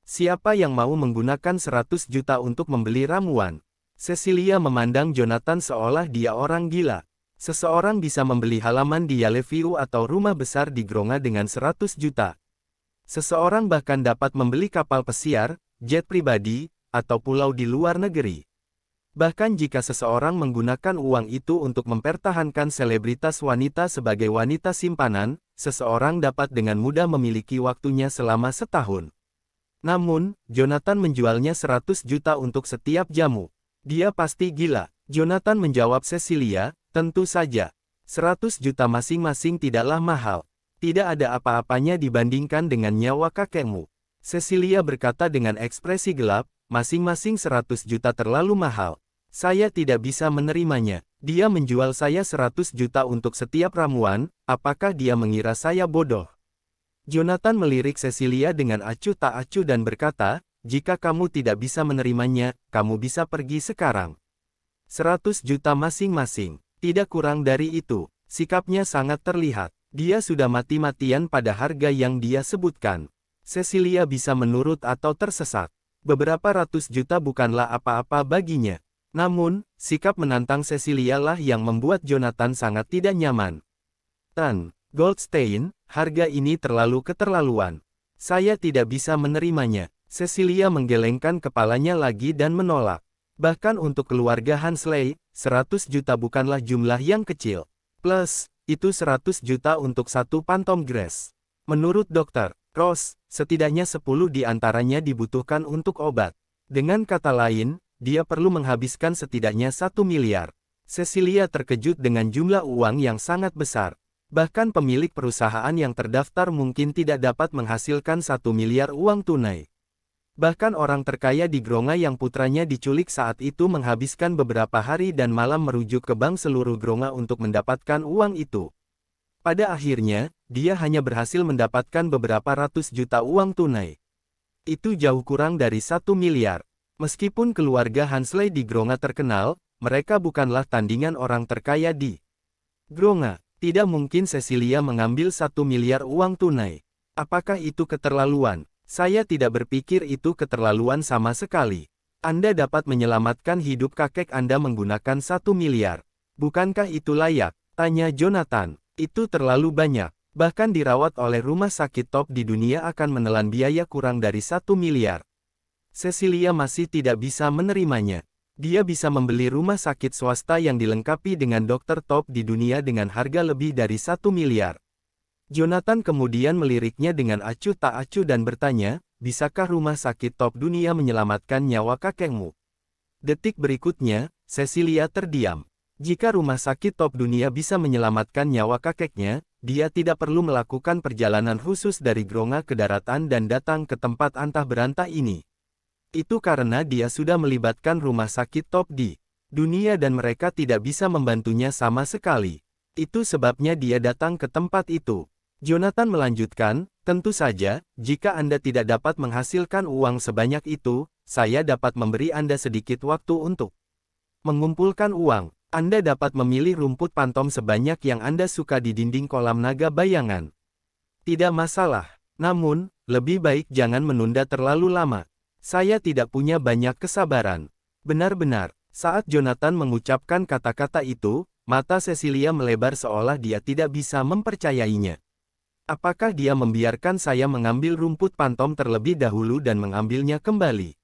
Siapa yang mau menggunakan 100 juta untuk membeli ramuan?" Cecilia memandang Jonathan seolah dia orang gila. Seseorang bisa membeli halaman di Yellowview atau rumah besar di Gronga dengan 100 juta. Seseorang bahkan dapat membeli kapal pesiar, jet pribadi, atau pulau di luar negeri. Bahkan jika seseorang menggunakan uang itu untuk mempertahankan selebritas wanita sebagai wanita simpanan, seseorang dapat dengan mudah memiliki waktunya selama setahun. Namun, Jonathan menjualnya 100 juta untuk setiap jamu. Dia pasti gila. Jonathan menjawab Cecilia, tentu saja. 100 juta masing-masing tidaklah mahal. Tidak ada apa-apanya dibandingkan dengan nyawa kakekmu. Cecilia berkata dengan ekspresi gelap, masing-masing 100 juta terlalu mahal. Saya tidak bisa menerimanya. Dia menjual saya 100 juta untuk setiap ramuan, apakah dia mengira saya bodoh? Jonathan melirik Cecilia dengan acuh tak acuh dan berkata, jika kamu tidak bisa menerimanya, kamu bisa pergi sekarang. 100 juta masing-masing, tidak kurang dari itu. Sikapnya sangat terlihat. Dia sudah mati-matian pada harga yang dia sebutkan. Cecilia bisa menurut atau tersesat. Beberapa ratus juta bukanlah apa-apa baginya. Namun, sikap menantang Cecilia lah yang membuat Jonathan sangat tidak nyaman. Goldstein, harga ini terlalu keterlaluan. Saya tidak bisa menerimanya. Cecilia menggelengkan kepalanya lagi dan menolak. Bahkan untuk keluarga Hansley, 100 juta bukanlah jumlah yang kecil. Plus, itu 100 juta untuk satu pantom grass. Menurut Dr. Ross, setidaknya 10 di antaranya dibutuhkan untuk obat. Dengan kata lain, dia perlu menghabiskan setidaknya 1 miliar. Cecilia terkejut dengan jumlah uang yang sangat besar. Bahkan pemilik perusahaan yang terdaftar mungkin tidak dapat menghasilkan 1 miliar uang tunai. Bahkan orang terkaya di Gronga yang putranya diculik saat itu menghabiskan beberapa hari dan malam merujuk ke bank seluruh Gronga untuk mendapatkan uang itu. Pada akhirnya, dia hanya berhasil mendapatkan beberapa ratus juta uang tunai. Itu jauh kurang dari 1 miliar. Meskipun keluarga Hansley di Gronga terkenal, mereka bukanlah tandingan orang terkaya di Gronga. Tidak mungkin Cecilia mengambil 1 miliar uang tunai. Apakah itu keterlaluan? Saya tidak berpikir itu keterlaluan sama sekali. Anda dapat menyelamatkan hidup kakek Anda menggunakan 1 miliar. Bukankah itu layak? Tanya Jonathan. Itu terlalu banyak. Bahkan dirawat oleh rumah sakit top di dunia akan menelan biaya kurang dari 1 miliar. Cecilia masih tidak bisa menerimanya. Dia bisa membeli rumah sakit swasta yang dilengkapi dengan dokter top di dunia dengan harga lebih dari 1 miliar. Jonathan kemudian meliriknya dengan acuh tak acuh dan bertanya, bisakah rumah sakit top dunia menyelamatkan nyawa kakekmu? Detik berikutnya, Cecilia terdiam. Jika rumah sakit top dunia bisa menyelamatkan nyawa kakeknya, dia tidak perlu melakukan perjalanan khusus dari Gronga ke daratan dan datang ke tempat antah berantah ini. Itu karena dia sudah melibatkan rumah sakit top di dunia dan mereka tidak bisa membantunya sama sekali. Itu sebabnya dia datang ke tempat itu. Jonathan melanjutkan, tentu saja, jika Anda tidak dapat menghasilkan uang sebanyak itu, saya dapat memberi Anda sedikit waktu untuk mengumpulkan uang. Anda dapat memilih rumput pantom sebanyak yang Anda suka di dinding kolam naga bayangan. Tidak masalah. Namun, lebih baik jangan menunda terlalu lama. Saya tidak punya banyak kesabaran. Benar-benar, saat Jonathan mengucapkan kata-kata itu, mata Cecilia melebar seolah dia tidak bisa mempercayainya. Apakah dia membiarkan saya mengambil rumput pantom terlebih dahulu dan mengambilnya kembali?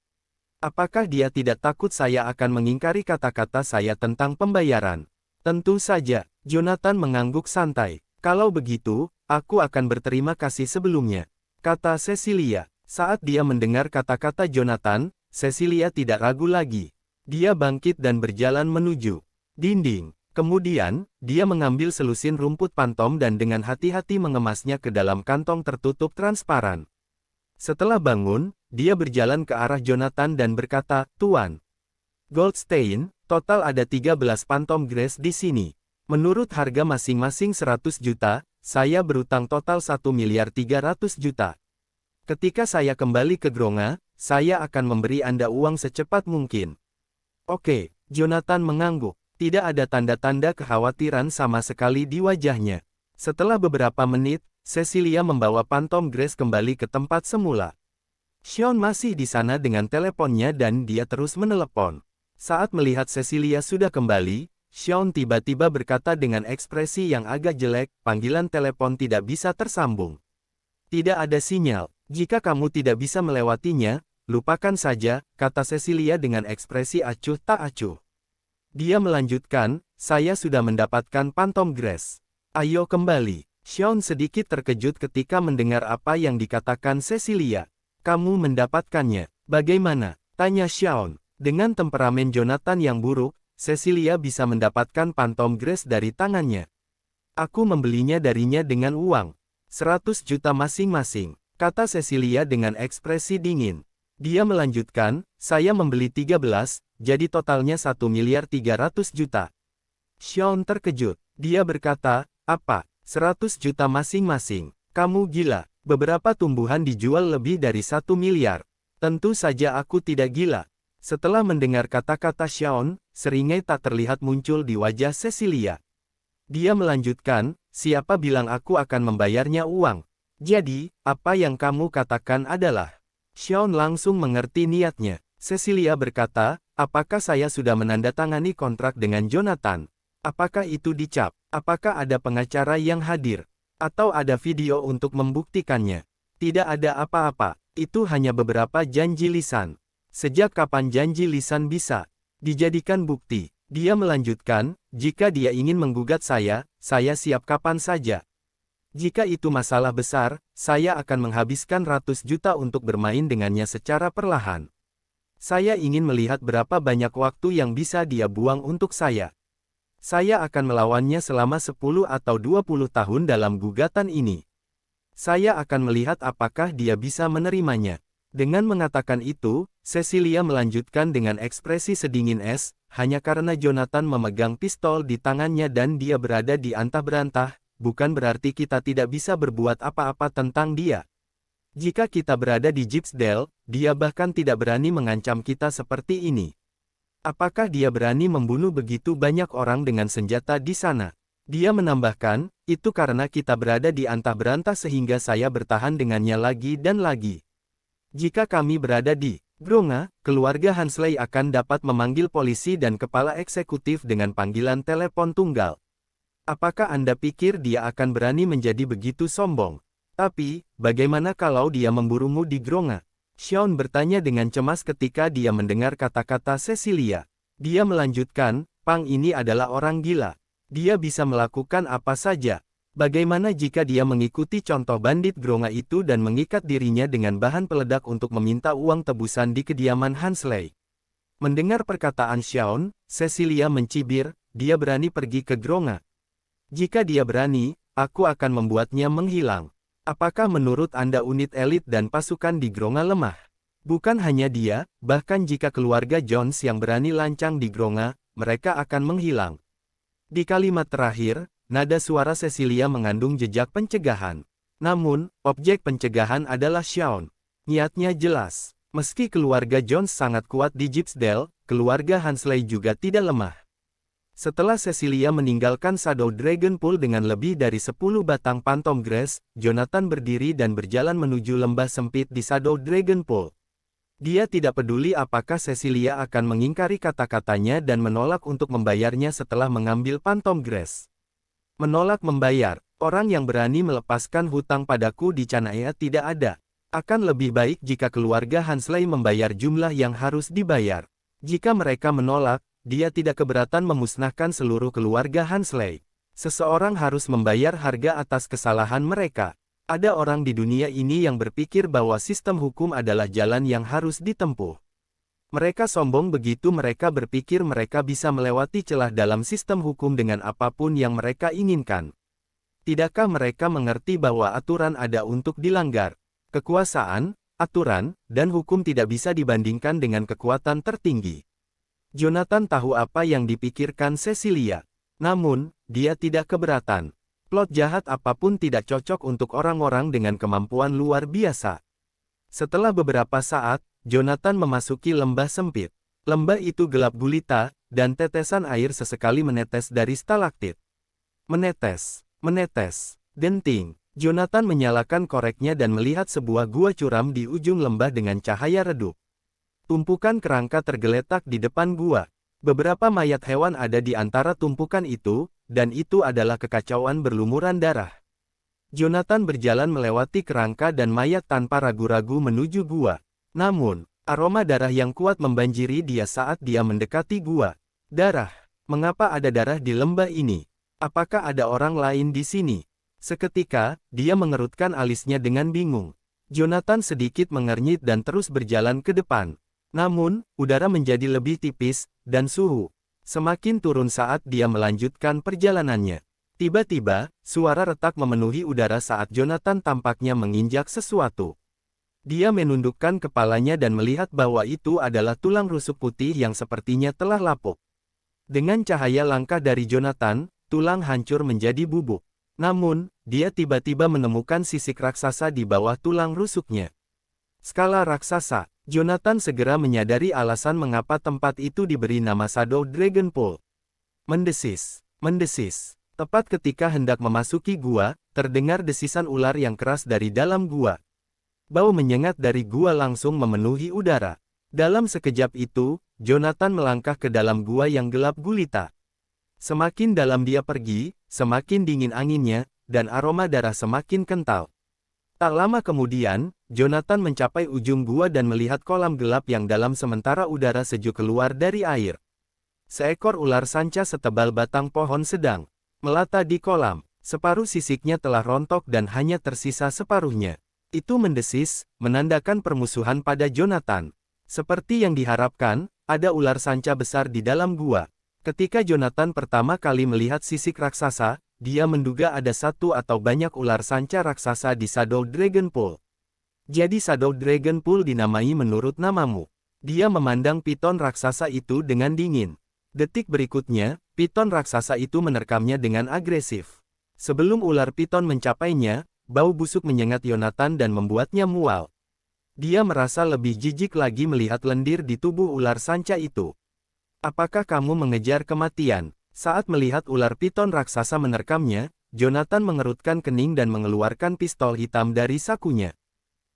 Apakah dia tidak takut saya akan mengingkari kata-kata saya tentang pembayaran? Tentu saja, Jonathan mengangguk santai. Kalau begitu, aku akan berterima kasih sebelumnya, kata Cecilia. Saat dia mendengar kata-kata Jonathan, Cecilia tidak ragu lagi. Dia bangkit dan berjalan menuju dinding. Kemudian, dia mengambil selusin rumput pantom dan dengan hati-hati mengemasnya ke dalam kantong tertutup transparan. Setelah bangun, dia berjalan ke arah Jonathan dan berkata, Tuan Goldstein, total ada 13 pantom grass di sini. Menurut harga masing-masing 100 juta, saya berutang total 1 miliar 300 juta. Ketika saya kembali ke Gronga, saya akan memberi Anda uang secepat mungkin. Oke, Jonathan mengangguk. Tidak ada tanda-tanda kekhawatiran sama sekali di wajahnya. Setelah beberapa menit, Cecilia membawa pantom grass kembali ke tempat semula. Sean masih di sana dengan teleponnya dan dia terus menelepon. Saat melihat Cecilia sudah kembali, Sean tiba-tiba berkata dengan ekspresi yang agak jelek, panggilan telepon tidak bisa tersambung. Tidak ada sinyal. Jika kamu tidak bisa melewatinya, lupakan saja, kata Cecilia dengan ekspresi acuh tak acuh. Dia melanjutkan, saya sudah mendapatkan Phantom Grace. Ayo kembali. Sean sedikit terkejut ketika mendengar apa yang dikatakan Cecilia. Kamu mendapatkannya. Bagaimana? Tanya Sean. Dengan temperamen Jonathan yang buruk, Cecilia bisa mendapatkan Phantom Grace dari tangannya. Aku membelinya darinya dengan uang 100 juta masing-masing, kata Cecilia dengan ekspresi dingin. Dia melanjutkan, saya membeli 13, jadi totalnya 1.300.000.000 juta. Sean terkejut. Dia berkata, apa? 100 juta masing-masing. Kamu gila. Beberapa tumbuhan dijual lebih dari 1 miliar. Tentu saja aku tidak gila. Setelah mendengar kata-kata Sean, seringai tak terlihat muncul di wajah Cecilia. Dia melanjutkan, siapa bilang aku akan membayarnya uang? Jadi, apa yang kamu katakan adalah... Sean langsung mengerti niatnya. Cecilia berkata, apakah saya sudah menandatangani kontrak dengan Jonathan? Apakah itu dicap? Apakah ada pengacara yang hadir? Atau ada video untuk membuktikannya? Tidak ada apa-apa. Itu hanya beberapa janji lisan. Sejak kapan janji lisan bisa dijadikan bukti? Dia melanjutkan, jika dia ingin menggugat saya siap kapan saja. Jika itu masalah besar, saya akan menghabiskan ratus juta untuk bermain dengannya secara perlahan. Saya ingin melihat berapa banyak waktu yang bisa dia buang untuk saya. Saya akan melawannya selama 10 atau 20 tahun dalam gugatan ini. Saya akan melihat apakah dia bisa menerimanya. Dengan mengatakan itu, Cecilia melanjutkan dengan ekspresi sedingin es, hanya karena Jonathan memegang pistol di tangannya dan dia berada di antah berantah, bukan berarti kita tidak bisa berbuat apa-apa tentang dia. Jika kita berada di Gypsdale, dia bahkan tidak berani mengancam kita seperti ini. Apakah dia berani membunuh begitu banyak orang dengan senjata di sana? Dia menambahkan, itu karena kita berada di antah berantah sehingga saya bertahan dengannya lagi dan lagi. Jika kami berada di Gronga, keluarga Hansley akan dapat memanggil polisi dan kepala eksekutif dengan panggilan telepon tunggal. Apakah Anda pikir dia akan berani menjadi begitu sombong? Tapi, bagaimana kalau dia memburumu di Gronga? Sean bertanya dengan cemas ketika dia mendengar kata-kata Cecilia. Dia melanjutkan, Pang ini adalah orang gila. Dia bisa melakukan apa saja. Bagaimana jika dia mengikuti contoh bandit Gronga itu dan mengikat dirinya dengan bahan peledak untuk meminta uang tebusan di kediaman Hansley? Mendengar perkataan Sean, Cecilia mencibir, dia berani pergi ke Gronga. Jika dia berani, aku akan membuatnya menghilang. Apakah menurut Anda unit elit dan pasukan di Gronga lemah? Bukan hanya dia, bahkan jika keluarga Jones yang berani lancang di Gronga, mereka akan menghilang. Di kalimat terakhir, nada suara Cecilia mengandung jejak pencegahan. Namun, objek pencegahan adalah Sean. Niatnya jelas. Meski keluarga Jones sangat kuat di Gypsdale, keluarga Hansley juga tidak lemah. Setelah Cecilia meninggalkan Shadow Dragon Pool dengan lebih dari 10 batang Phantom Grace, Jonathan berdiri dan berjalan menuju lembah sempit di Shadow Dragon Pool. Dia tidak peduli apakah Cecilia akan mengingkari kata-katanya dan menolak untuk membayarnya setelah mengambil Phantom Grace. Menolak membayar, orang yang berani melepaskan hutang padaku di Canaya tidak ada. Akan lebih baik jika keluarga Hansley membayar jumlah yang harus dibayar. Jika mereka menolak, dia tidak keberatan memusnahkan seluruh keluarga Hansley. Seseorang harus membayar harga atas kesalahan mereka. Ada orang di dunia ini yang berpikir bahwa sistem hukum adalah jalan yang harus ditempuh. Mereka sombong begitu mereka berpikir mereka bisa melewati celah dalam sistem hukum dengan apapun yang mereka inginkan. Tidakkah mereka mengerti bahwa aturan ada untuk dilanggar? Kekuasaan, aturan, dan hukum tidak bisa dibandingkan dengan kekuatan tertinggi. Jonathan tahu apa yang dipikirkan Cecilia. Namun, dia tidak keberatan. Plot jahat apapun tidak cocok untuk orang-orang dengan kemampuan luar biasa. Setelah beberapa saat, Jonathan memasuki lembah sempit. Lembah itu gelap gulita, dan tetesan air sesekali menetes dari stalaktit. Menetes, menetes, denting. Jonathan menyalakan koreknya dan melihat sebuah gua curam di ujung lembah dengan cahaya redup. Tumpukan kerangka tergeletak di depan gua. Beberapa mayat hewan ada di antara tumpukan itu, dan itu adalah kekacauan berlumuran darah. Jonathan berjalan melewati kerangka dan mayat tanpa ragu-ragu menuju gua. Namun, Aroma darah yang kuat membanjiri dia saat dia mendekati gua. Darah. Mengapa ada darah di lembah ini? Apakah ada orang lain di sini? Seketika, dia mengerutkan alisnya dengan bingung. Jonathan sedikit mengernyit dan terus berjalan ke depan. Namun, udara menjadi lebih tipis, dan suhu semakin turun saat dia melanjutkan perjalanannya. Tiba-tiba, suara retak memenuhi udara saat Jonathan tampaknya menginjak sesuatu. Dia menundukkan kepalanya dan melihat bahwa itu adalah tulang rusuk putih yang sepertinya telah lapuk. Dengan cahaya langka dari Jonathan, tulang hancur menjadi bubuk. Namun, dia tiba-tiba menemukan sisik raksasa di bawah tulang rusuknya. Skala raksasa. Jonathan segera menyadari alasan mengapa tempat itu diberi nama Shadow Dragon Pool. Mendesis. Mendesis. Tepat ketika hendak memasuki gua, terdengar desisan ular yang keras dari dalam gua. Bau menyengat dari gua langsung memenuhi udara. Dalam sekejap itu, Jonathan melangkah ke dalam gua yang gelap gulita. Semakin dalam dia pergi, semakin dingin anginnya, dan aroma darah semakin kental. Tak lama kemudian, Jonathan mencapai ujung gua dan melihat kolam gelap yang dalam sementara udara sejuk keluar dari air. Seekor ular sanca setebal batang pohon sedang melata di kolam. Separuh sisiknya telah rontok dan hanya tersisa separuhnya. Itu mendesis, menandakan permusuhan pada Jonathan. Seperti yang diharapkan, ada ular sanca besar di dalam gua. Ketika Jonathan pertama kali melihat sisik raksasa, dia menduga ada satu atau banyak ular sanca raksasa di Shadow Dragon Pool. Jadi Shadow Dragon Pool dinamai menurut namamu. Dia memandang piton raksasa itu dengan dingin. Detik berikutnya, piton raksasa itu menerkamnya dengan agresif. Sebelum ular piton mencapainya, bau busuk menyengat Jonathan dan membuatnya mual. Dia merasa lebih jijik lagi melihat lendir di tubuh ular sanca itu. Apakah kamu mengejar kematian? Saat melihat ular piton raksasa menerkamnya, Jonathan mengerutkan kening dan mengeluarkan pistol hitam dari sakunya.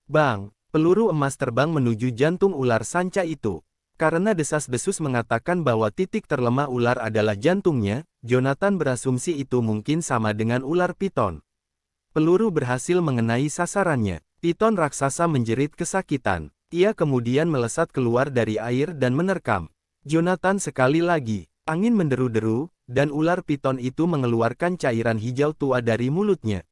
Bang! Peluru emas terbang menuju jantung ular sanca itu. Karena desas-desus mengatakan bahwa titik terlemah ular adalah jantungnya, Jonathan berasumsi itu mungkin sama dengan ular piton. Peluru berhasil mengenai sasarannya. Piton raksasa menjerit kesakitan. Ia kemudian melesat keluar dari air dan menerkam Jonathan sekali lagi. Angin menderu-deru, dan ular piton itu mengeluarkan cairan hijau tua dari mulutnya.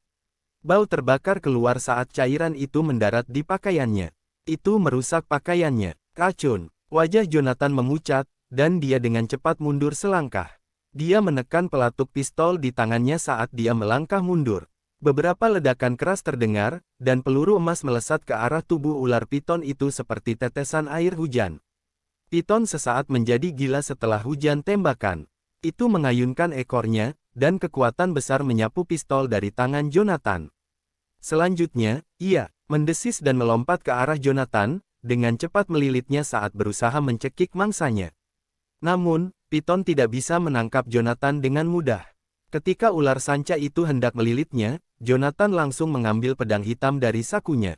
Bau terbakar keluar saat cairan itu mendarat di pakaiannya. Itu merusak pakaiannya. Racun. Wajah Jonathan memucat, dan dia dengan cepat mundur selangkah. Dia menekan pelatuk pistol di tangannya saat dia melangkah mundur. Beberapa ledakan keras terdengar, dan peluru emas melesat ke arah tubuh ular piton itu seperti tetesan air hujan. Piton sesaat menjadi gila setelah hujan tembakan. Itu mengayunkan ekornya, dan kekuatan besar menyapu pistol dari tangan Jonathan. Selanjutnya, ia mendesis dan melompat ke arah Jonathan, dengan cepat melilitnya saat berusaha mencekik mangsanya. Namun, piton tidak bisa menangkap Jonathan dengan mudah. Ketika ular sanca itu hendak melilitnya, Jonathan langsung mengambil pedang hitam dari sakunya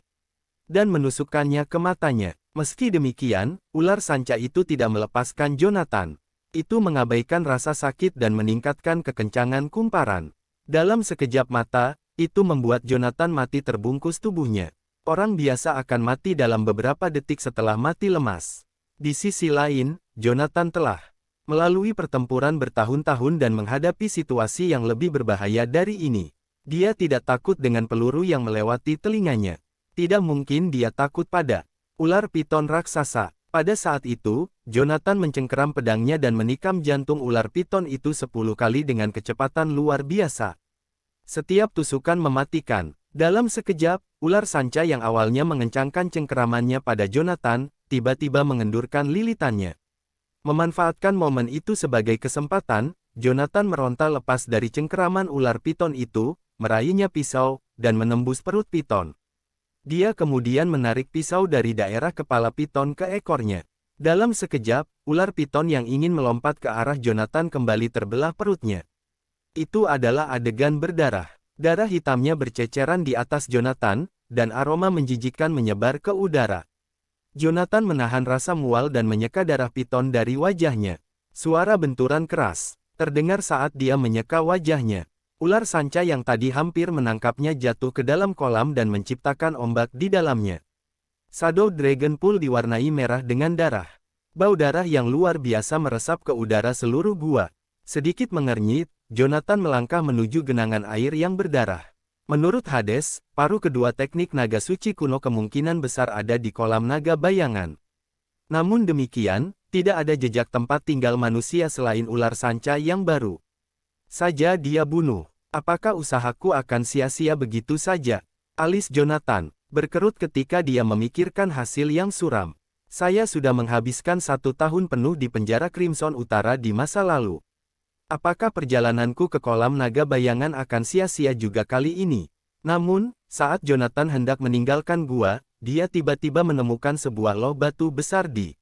dan menusukkannya ke matanya. Meski demikian, ular sanca itu tidak melepaskan Jonathan. Itu mengabaikan rasa sakit dan meningkatkan kekencangan kumparan. Dalam sekejap mata, itu membuat Jonathan mati terbungkus tubuhnya. Orang biasa akan mati dalam beberapa detik setelah mati lemas. Di sisi lain, Jonathan telah melalui pertempuran bertahun-tahun dan menghadapi situasi yang lebih berbahaya dari ini. Dia tidak takut dengan peluru yang melewati telinganya. Tidak mungkin dia takut pada ular piton raksasa. Pada saat itu, Jonathan mencengkeram pedangnya dan menikam jantung ular piton itu 10 kali dengan kecepatan luar biasa. Setiap tusukan mematikan. Dalam sekejap, ular sanca yang awalnya mengencangkan cengkeramannya pada Jonathan, tiba-tiba mengendurkan lilitannya. Memanfaatkan momen itu sebagai kesempatan, Jonathan meronta lepas dari cengkeraman ular piton itu, meraihnya pisau, dan menembus perut piton. Dia kemudian menarik pisau dari daerah kepala piton ke ekornya. Dalam sekejap, ular piton yang ingin melompat ke arah Jonathan kembali terbelah perutnya. Itu adalah adegan berdarah. Darah hitamnya berceceran di atas Jonathan, dan aroma menjijikkan menyebar ke udara. Jonathan menahan rasa mual dan menyeka darah piton dari wajahnya. Suara benturan keras terdengar saat dia menyeka wajahnya. Ular sanca yang tadi hampir menangkapnya jatuh ke dalam kolam dan menciptakan ombak di dalamnya. Shadow Dragon Pool diwarnai merah dengan darah. Bau darah yang luar biasa meresap ke udara seluruh gua. Sedikit mengernyit, Jonathan melangkah menuju genangan air yang berdarah. Menurut Hades, paruh kedua teknik naga suci kuno kemungkinan besar ada di kolam naga bayangan. Namun demikian, tidak ada jejak tempat tinggal manusia selain ular sanca yang baru saja dia bunuh. Apakah usahaku akan sia-sia begitu saja? Alis Jonathan berkerut ketika dia memikirkan hasil yang suram. Saya sudah menghabiskan 1 tahun penuh di penjara Crimson Utara di masa lalu. Apakah perjalananku ke kolam naga bayangan akan sia-sia juga kali ini? Namun, saat Jonathan hendak meninggalkan gua, dia tiba-tiba menemukan sebuah loh batu besar di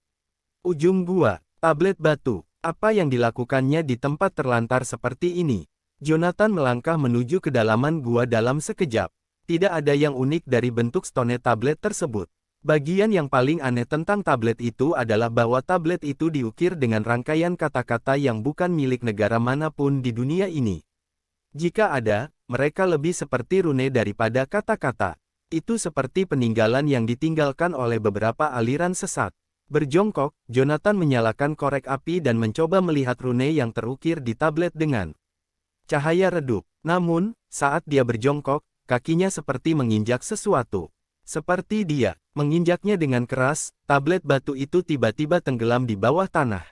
ujung gua. Tablet batu. Apa yang dilakukannya di tempat terlantar seperti ini? Jonathan melangkah menuju kedalaman gua dalam sekejap. Tidak ada yang unik dari bentuk stone tablet tersebut. Bagian yang paling aneh tentang tablet itu adalah bahwa tablet itu diukir dengan rangkaian kata-kata yang bukan milik negara manapun di dunia ini. Jika ada, mereka lebih seperti rune daripada kata-kata. Itu seperti peninggalan yang ditinggalkan oleh beberapa aliran sesat. Berjongkok, Jonathan menyalakan korek api dan mencoba melihat rune yang terukir di tablet dengan cahaya redup. Namun, saat dia berjongkok, kakinya seperti menginjak sesuatu. Seperti dia menginjaknya dengan keras, tablet batu itu tiba-tiba tenggelam di bawah tanah.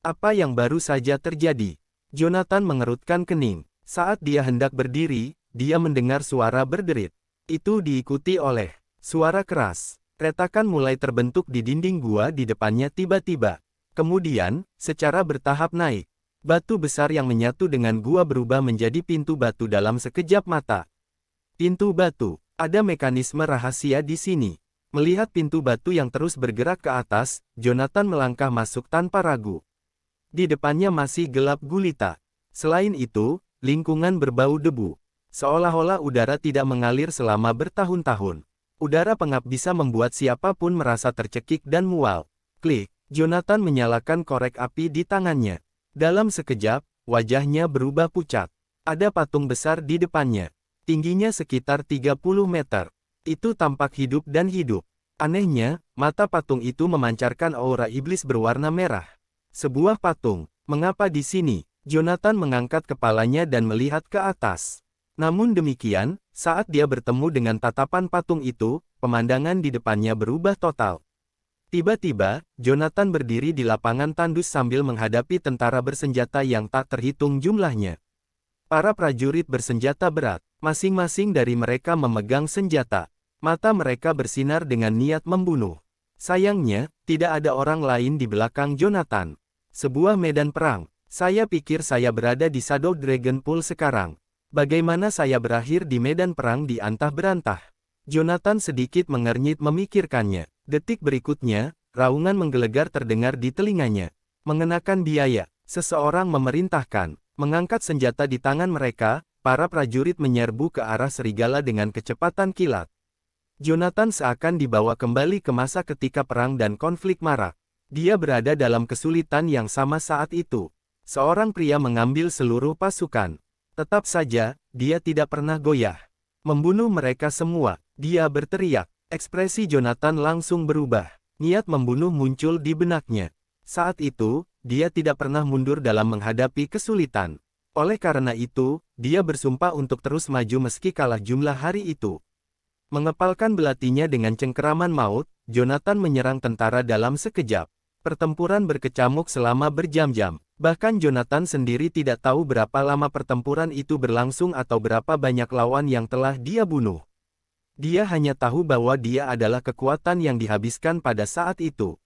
Apa yang baru saja terjadi? Jonathan mengerutkan kening. Saat dia hendak berdiri, dia mendengar suara berderit. Itu diikuti oleh suara keras. Retakan mulai terbentuk di dinding gua di depannya tiba-tiba. Kemudian, secara bertahap naik. Batu besar yang menyatu dengan gua berubah menjadi pintu batu dalam sekejap mata. Pintu batu. Ada mekanisme rahasia di sini. Melihat pintu batu yang terus bergerak ke atas, Jonathan melangkah masuk tanpa ragu. Di depannya masih gelap gulita. Selain itu, lingkungan berbau debu. Seolah-olah udara tidak mengalir selama bertahun-tahun. Udara pengap bisa membuat siapapun merasa tercekik dan mual. Klik, Jonathan menyalakan korek api di tangannya. Dalam sekejap, wajahnya berubah pucat. Ada patung besar di depannya. Tingginya sekitar 30 meter. Itu tampak hidup dan hidup. Anehnya, mata patung itu memancarkan aura iblis berwarna merah. Sebuah patung. Mengapa di sini? Jonathan mengangkat kepalanya dan melihat ke atas. Namun demikian, saat dia bertemu dengan tatapan patung itu, pemandangan di depannya berubah total. Tiba-tiba, Jonathan berdiri di lapangan tandus sambil menghadapi tentara bersenjata yang tak terhitung jumlahnya. Para prajurit bersenjata berat, masing-masing dari mereka memegang senjata. Mata mereka bersinar dengan niat membunuh. Sayangnya, tidak ada orang lain di belakang Jonathan. Sebuah medan perang. Saya pikir saya berada di Shadow Dragon Pool sekarang. Bagaimana saya berakhir di medan perang di antah berantah? Jonathan sedikit mengernyit memikirkannya. Detik berikutnya, raungan menggelegar terdengar di telinganya. Mengenakan biaya, seseorang memerintahkan. Mengangkat senjata di tangan mereka, para prajurit menyerbu ke arah serigala dengan kecepatan kilat. Jonathan seakan dibawa kembali ke masa ketika perang dan konflik marak. Dia berada dalam kesulitan yang sama saat itu. Seorang pria mengambil seluruh pasukan. Tetap saja, dia tidak pernah goyah. Membunuh mereka semua, dia berteriak. Ekspresi Jonathan langsung berubah. Niat membunuh muncul di benaknya. Saat itu, dia tidak pernah mundur dalam menghadapi kesulitan. Oleh karena itu, dia bersumpah untuk terus maju meski kalah jumlah hari itu. Mengepalkan belatinya dengan cengkeraman maut, Jonathan menyerang tentara dalam sekejap. Pertempuran berkecamuk selama berjam-jam. Bahkan Jonathan sendiri tidak tahu berapa lama pertempuran itu berlangsung atau berapa banyak lawan yang telah dia bunuh. Dia hanya tahu bahwa dia adalah kekuatan yang dihabiskan pada saat itu.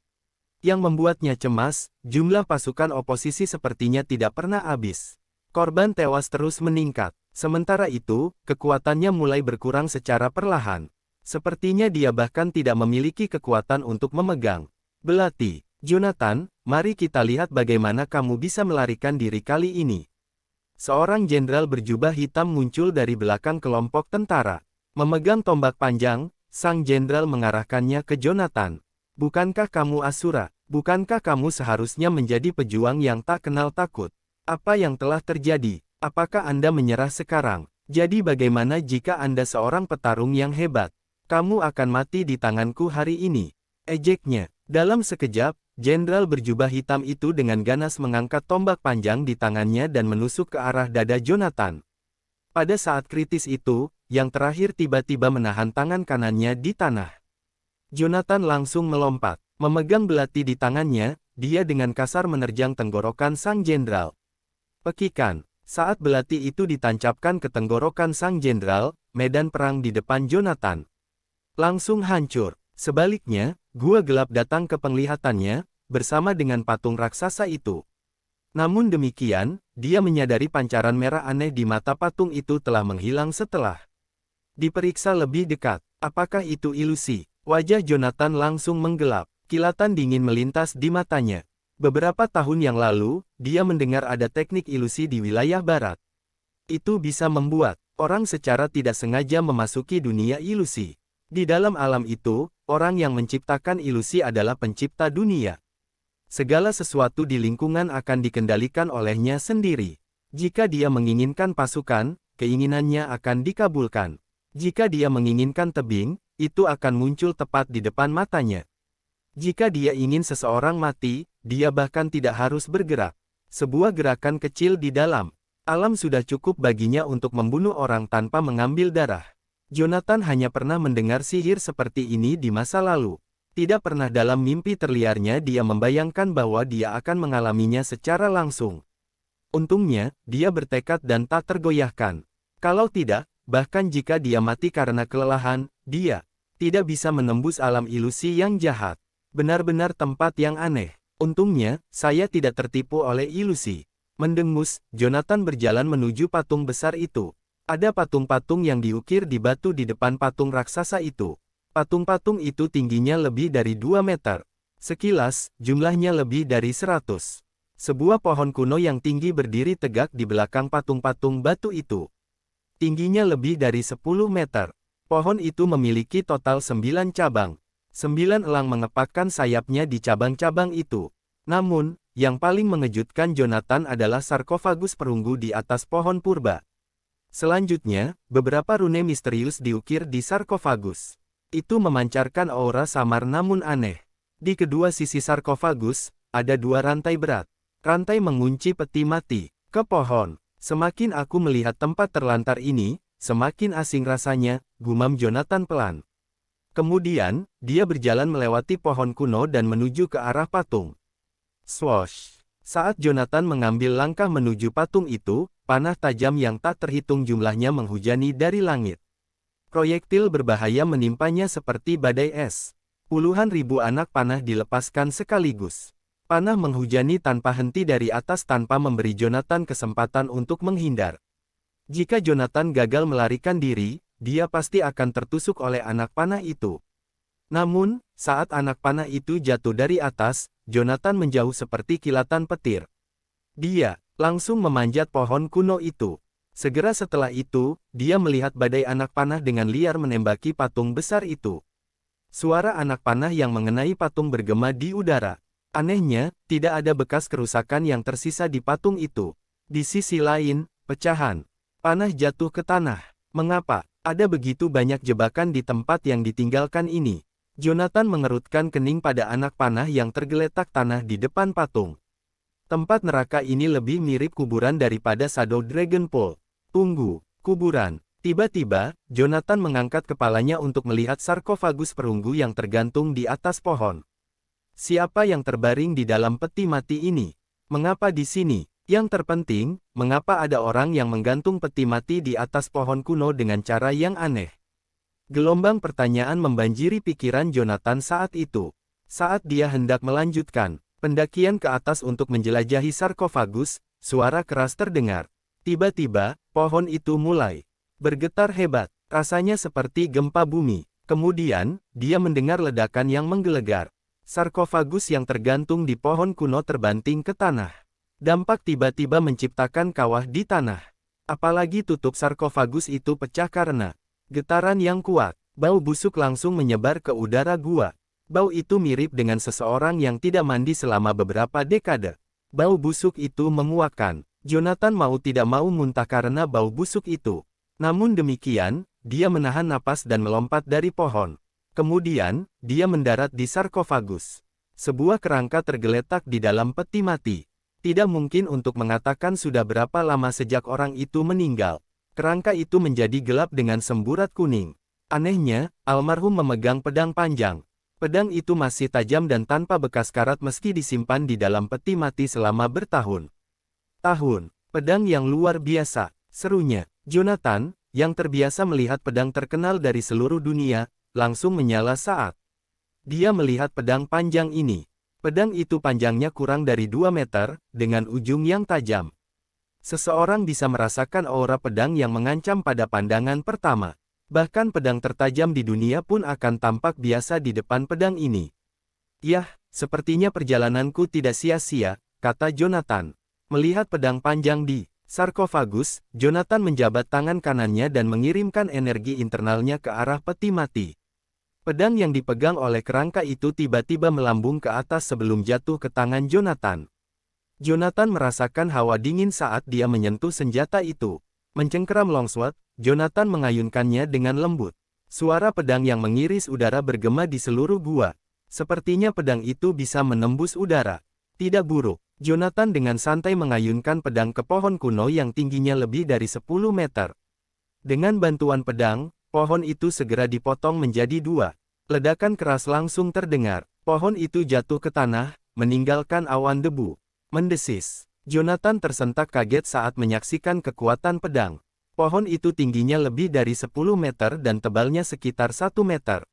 Yang membuatnya cemas, jumlah pasukan oposisi sepertinya tidak pernah habis. Korban tewas terus meningkat. Sementara itu, kekuatannya mulai berkurang secara perlahan. Sepertinya dia bahkan tidak memiliki kekuatan untuk memegang belati. Jonathan, mari kita lihat bagaimana kamu bisa melarikan diri kali ini. Seorang jenderal berjubah hitam muncul dari belakang kelompok tentara. Memegang tombak panjang, sang jenderal mengarahkannya ke Jonathan. Bukankah kamu Asura? Bukankah kamu seharusnya menjadi pejuang yang tak kenal takut? Apa yang telah terjadi? Apakah Anda menyerah sekarang? Jadi bagaimana jika Anda seorang petarung yang hebat? Kamu akan mati di tanganku hari ini. Ejeknya. Dalam sekejap, jenderal berjubah hitam itu dengan ganas mengangkat tombak panjang di tangannya dan menusuk ke arah dada Jonathan. Pada saat kritis itu, yang terakhir tiba-tiba menahan tangan kanannya di tanah. Jonathan langsung melompat. Memegang belati di tangannya, dia dengan kasar menerjang tenggorokan sang jenderal. Pekikan. Saat belati itu ditancapkan ke tenggorokan sang jenderal, medan perang di depan Jonathan langsung hancur. Sebaliknya, gua gelap datang ke penglihatannya, bersama dengan patung raksasa itu. Namun demikian, dia menyadari pancaran merah aneh di mata patung itu telah menghilang setelah diperiksa lebih dekat. Apakah itu ilusi? Wajah Jonathan langsung menggelap. Kilatan dingin melintas di matanya. Beberapa tahun yang lalu, dia mendengar ada teknik ilusi di wilayah barat. Itu bisa membuat orang secara tidak sengaja memasuki dunia ilusi. Di dalam alam itu, orang yang menciptakan ilusi adalah pencipta dunia. Segala sesuatu di lingkungan akan dikendalikan olehnya sendiri. Jika dia menginginkan pasukan, keinginannya akan dikabulkan. Jika dia menginginkan tebing, itu akan muncul tepat di depan matanya. Jika dia ingin seseorang mati, dia bahkan tidak harus bergerak. Sebuah gerakan kecil di dalam alam sudah cukup baginya untuk membunuh orang tanpa mengambil darah. Jonathan hanya pernah mendengar sihir seperti ini di masa lalu. Tidak pernah dalam mimpi terliarnya dia membayangkan bahwa dia akan mengalaminya secara langsung. Untungnya, dia bertekad dan tak tergoyahkan. Kalau tidak, bahkan jika dia mati karena kelelahan, dia tidak bisa menembus alam ilusi yang jahat. Benar-benar tempat yang aneh. Untungnya, saya tidak tertipu oleh ilusi. Mendengus, Jonathan berjalan menuju patung besar itu. Ada patung-patung yang diukir di batu di depan patung raksasa itu. Patung-patung itu tingginya lebih dari 2 meter. Sekilas, jumlahnya lebih dari 100. Sebuah pohon kuno yang tinggi berdiri tegak di belakang patung-patung batu itu. Tingginya lebih dari 10 meter. Pohon itu memiliki total 9 cabang. 9 elang mengepakkan sayapnya di cabang-cabang itu. Namun, yang paling mengejutkan Jonathan adalah sarkofagus perunggu di atas pohon purba. Selanjutnya, beberapa rune misterius diukir di sarkofagus. Itu memancarkan aura samar namun aneh. Di kedua sisi sarkofagus, ada 2 rantai berat. Rantai mengunci peti mati ke pohon. Semakin aku melihat tempat terlantar ini, semakin asing rasanya, gumam Jonathan pelan. Kemudian, dia berjalan melewati pohon kuno dan menuju ke arah patung. Swoosh! Saat Jonathan mengambil langkah menuju patung itu, panah tajam yang tak terhitung jumlahnya menghujani dari langit. Proyektil berbahaya menimpanya seperti badai es. Puluhan ribu anak panah dilepaskan sekaligus. Panah menghujani tanpa henti dari atas tanpa memberi Jonathan kesempatan untuk menghindar. Jika Jonathan gagal melarikan diri, dia pasti akan tertusuk oleh anak panah itu. Namun, saat anak panah itu jatuh dari atas, Jonathan menjauh seperti kilatan petir. Dia langsung memanjat pohon kuno itu. Segera setelah itu, dia melihat badai anak panah dengan liar menembaki patung besar itu. Suara anak panah yang mengenai patung bergema di udara. Anehnya, tidak ada bekas kerusakan yang tersisa di patung itu. Di sisi lain, pecahan panah jatuh ke tanah. Mengapa ada begitu banyak jebakan di tempat yang ditinggalkan ini? Jonathan mengerutkan kening pada anak panah yang tergeletak tanah di depan patung. Tempat neraka ini lebih mirip kuburan daripada Shadow Dragon Pool. Tunggu, kuburan. Tiba-tiba, Jonathan mengangkat kepalanya untuk melihat sarkofagus perunggu yang tergantung di atas pohon. Siapa yang terbaring di dalam peti mati ini? Mengapa di sini? Yang terpenting, mengapa ada orang yang menggantung peti mati di atas pohon kuno dengan cara yang aneh? Gelombang pertanyaan membanjiri pikiran Jonathan saat itu. Saat dia hendak melanjutkan pendakian ke atas untuk menjelajahi sarkofagus, suara keras terdengar. Tiba-tiba, pohon itu mulai bergetar hebat, rasanya seperti gempa bumi. Kemudian, dia mendengar ledakan yang menggelegar. Sarkofagus yang tergantung di pohon kuno terbanting ke tanah. Dampak tiba-tiba menciptakan kawah di tanah. Apalagi tutup sarkofagus itu pecah karena getaran yang kuat. Bau busuk langsung menyebar ke udara gua. Bau itu mirip dengan seseorang yang tidak mandi selama beberapa dekade. Bau busuk itu menguakkan. Jonathan mau tidak mau muntah karena bau busuk itu. Namun demikian, dia menahan napas dan melompat dari pohon. Kemudian, dia mendarat di sarkofagus. Sebuah kerangka tergeletak di dalam peti mati. Tidak mungkin untuk mengatakan sudah berapa lama sejak orang itu meninggal. Kerangka itu menjadi gelap dengan semburat kuning. Anehnya, almarhum memegang pedang panjang. Pedang itu masih tajam dan tanpa bekas karat meski disimpan di dalam peti mati selama bertahun-tahun. Pedang yang luar biasa, serunya. Jonathan, yang terbiasa melihat pedang terkenal dari seluruh dunia, langsung menyala saat dia melihat pedang panjang ini. Pedang itu panjangnya kurang dari 2 meter, dengan ujung yang tajam. Seseorang bisa merasakan aura pedang yang mengancam pada pandangan pertama. Bahkan pedang tertajam di dunia pun akan tampak biasa di depan pedang ini. Yah, sepertinya perjalananku tidak sia-sia, kata Jonathan. Melihat pedang panjang di sarkofagus, Jonathan menjabat tangan kanannya dan mengirimkan energi internalnya ke arah peti mati. Pedang yang dipegang oleh kerangka itu tiba-tiba melambung ke atas sebelum jatuh ke tangan Jonathan. Jonathan merasakan hawa dingin saat dia menyentuh senjata itu. Mencengkeram longsword, Jonathan mengayunkannya dengan lembut. Suara pedang yang mengiris udara bergema di seluruh gua. Sepertinya pedang itu bisa menembus udara. Tidak buruk. Jonathan dengan santai mengayunkan pedang ke pohon kuno yang tingginya lebih dari 10 meter. Dengan bantuan pedang, pohon itu segera dipotong menjadi 2. Ledakan keras langsung terdengar. Pohon itu jatuh ke tanah, meninggalkan awan debu. Mendesis. Jonathan tersentak kaget saat menyaksikan kekuatan pedang. Pohon itu tingginya lebih dari 10 meter dan tebalnya sekitar 1 meter.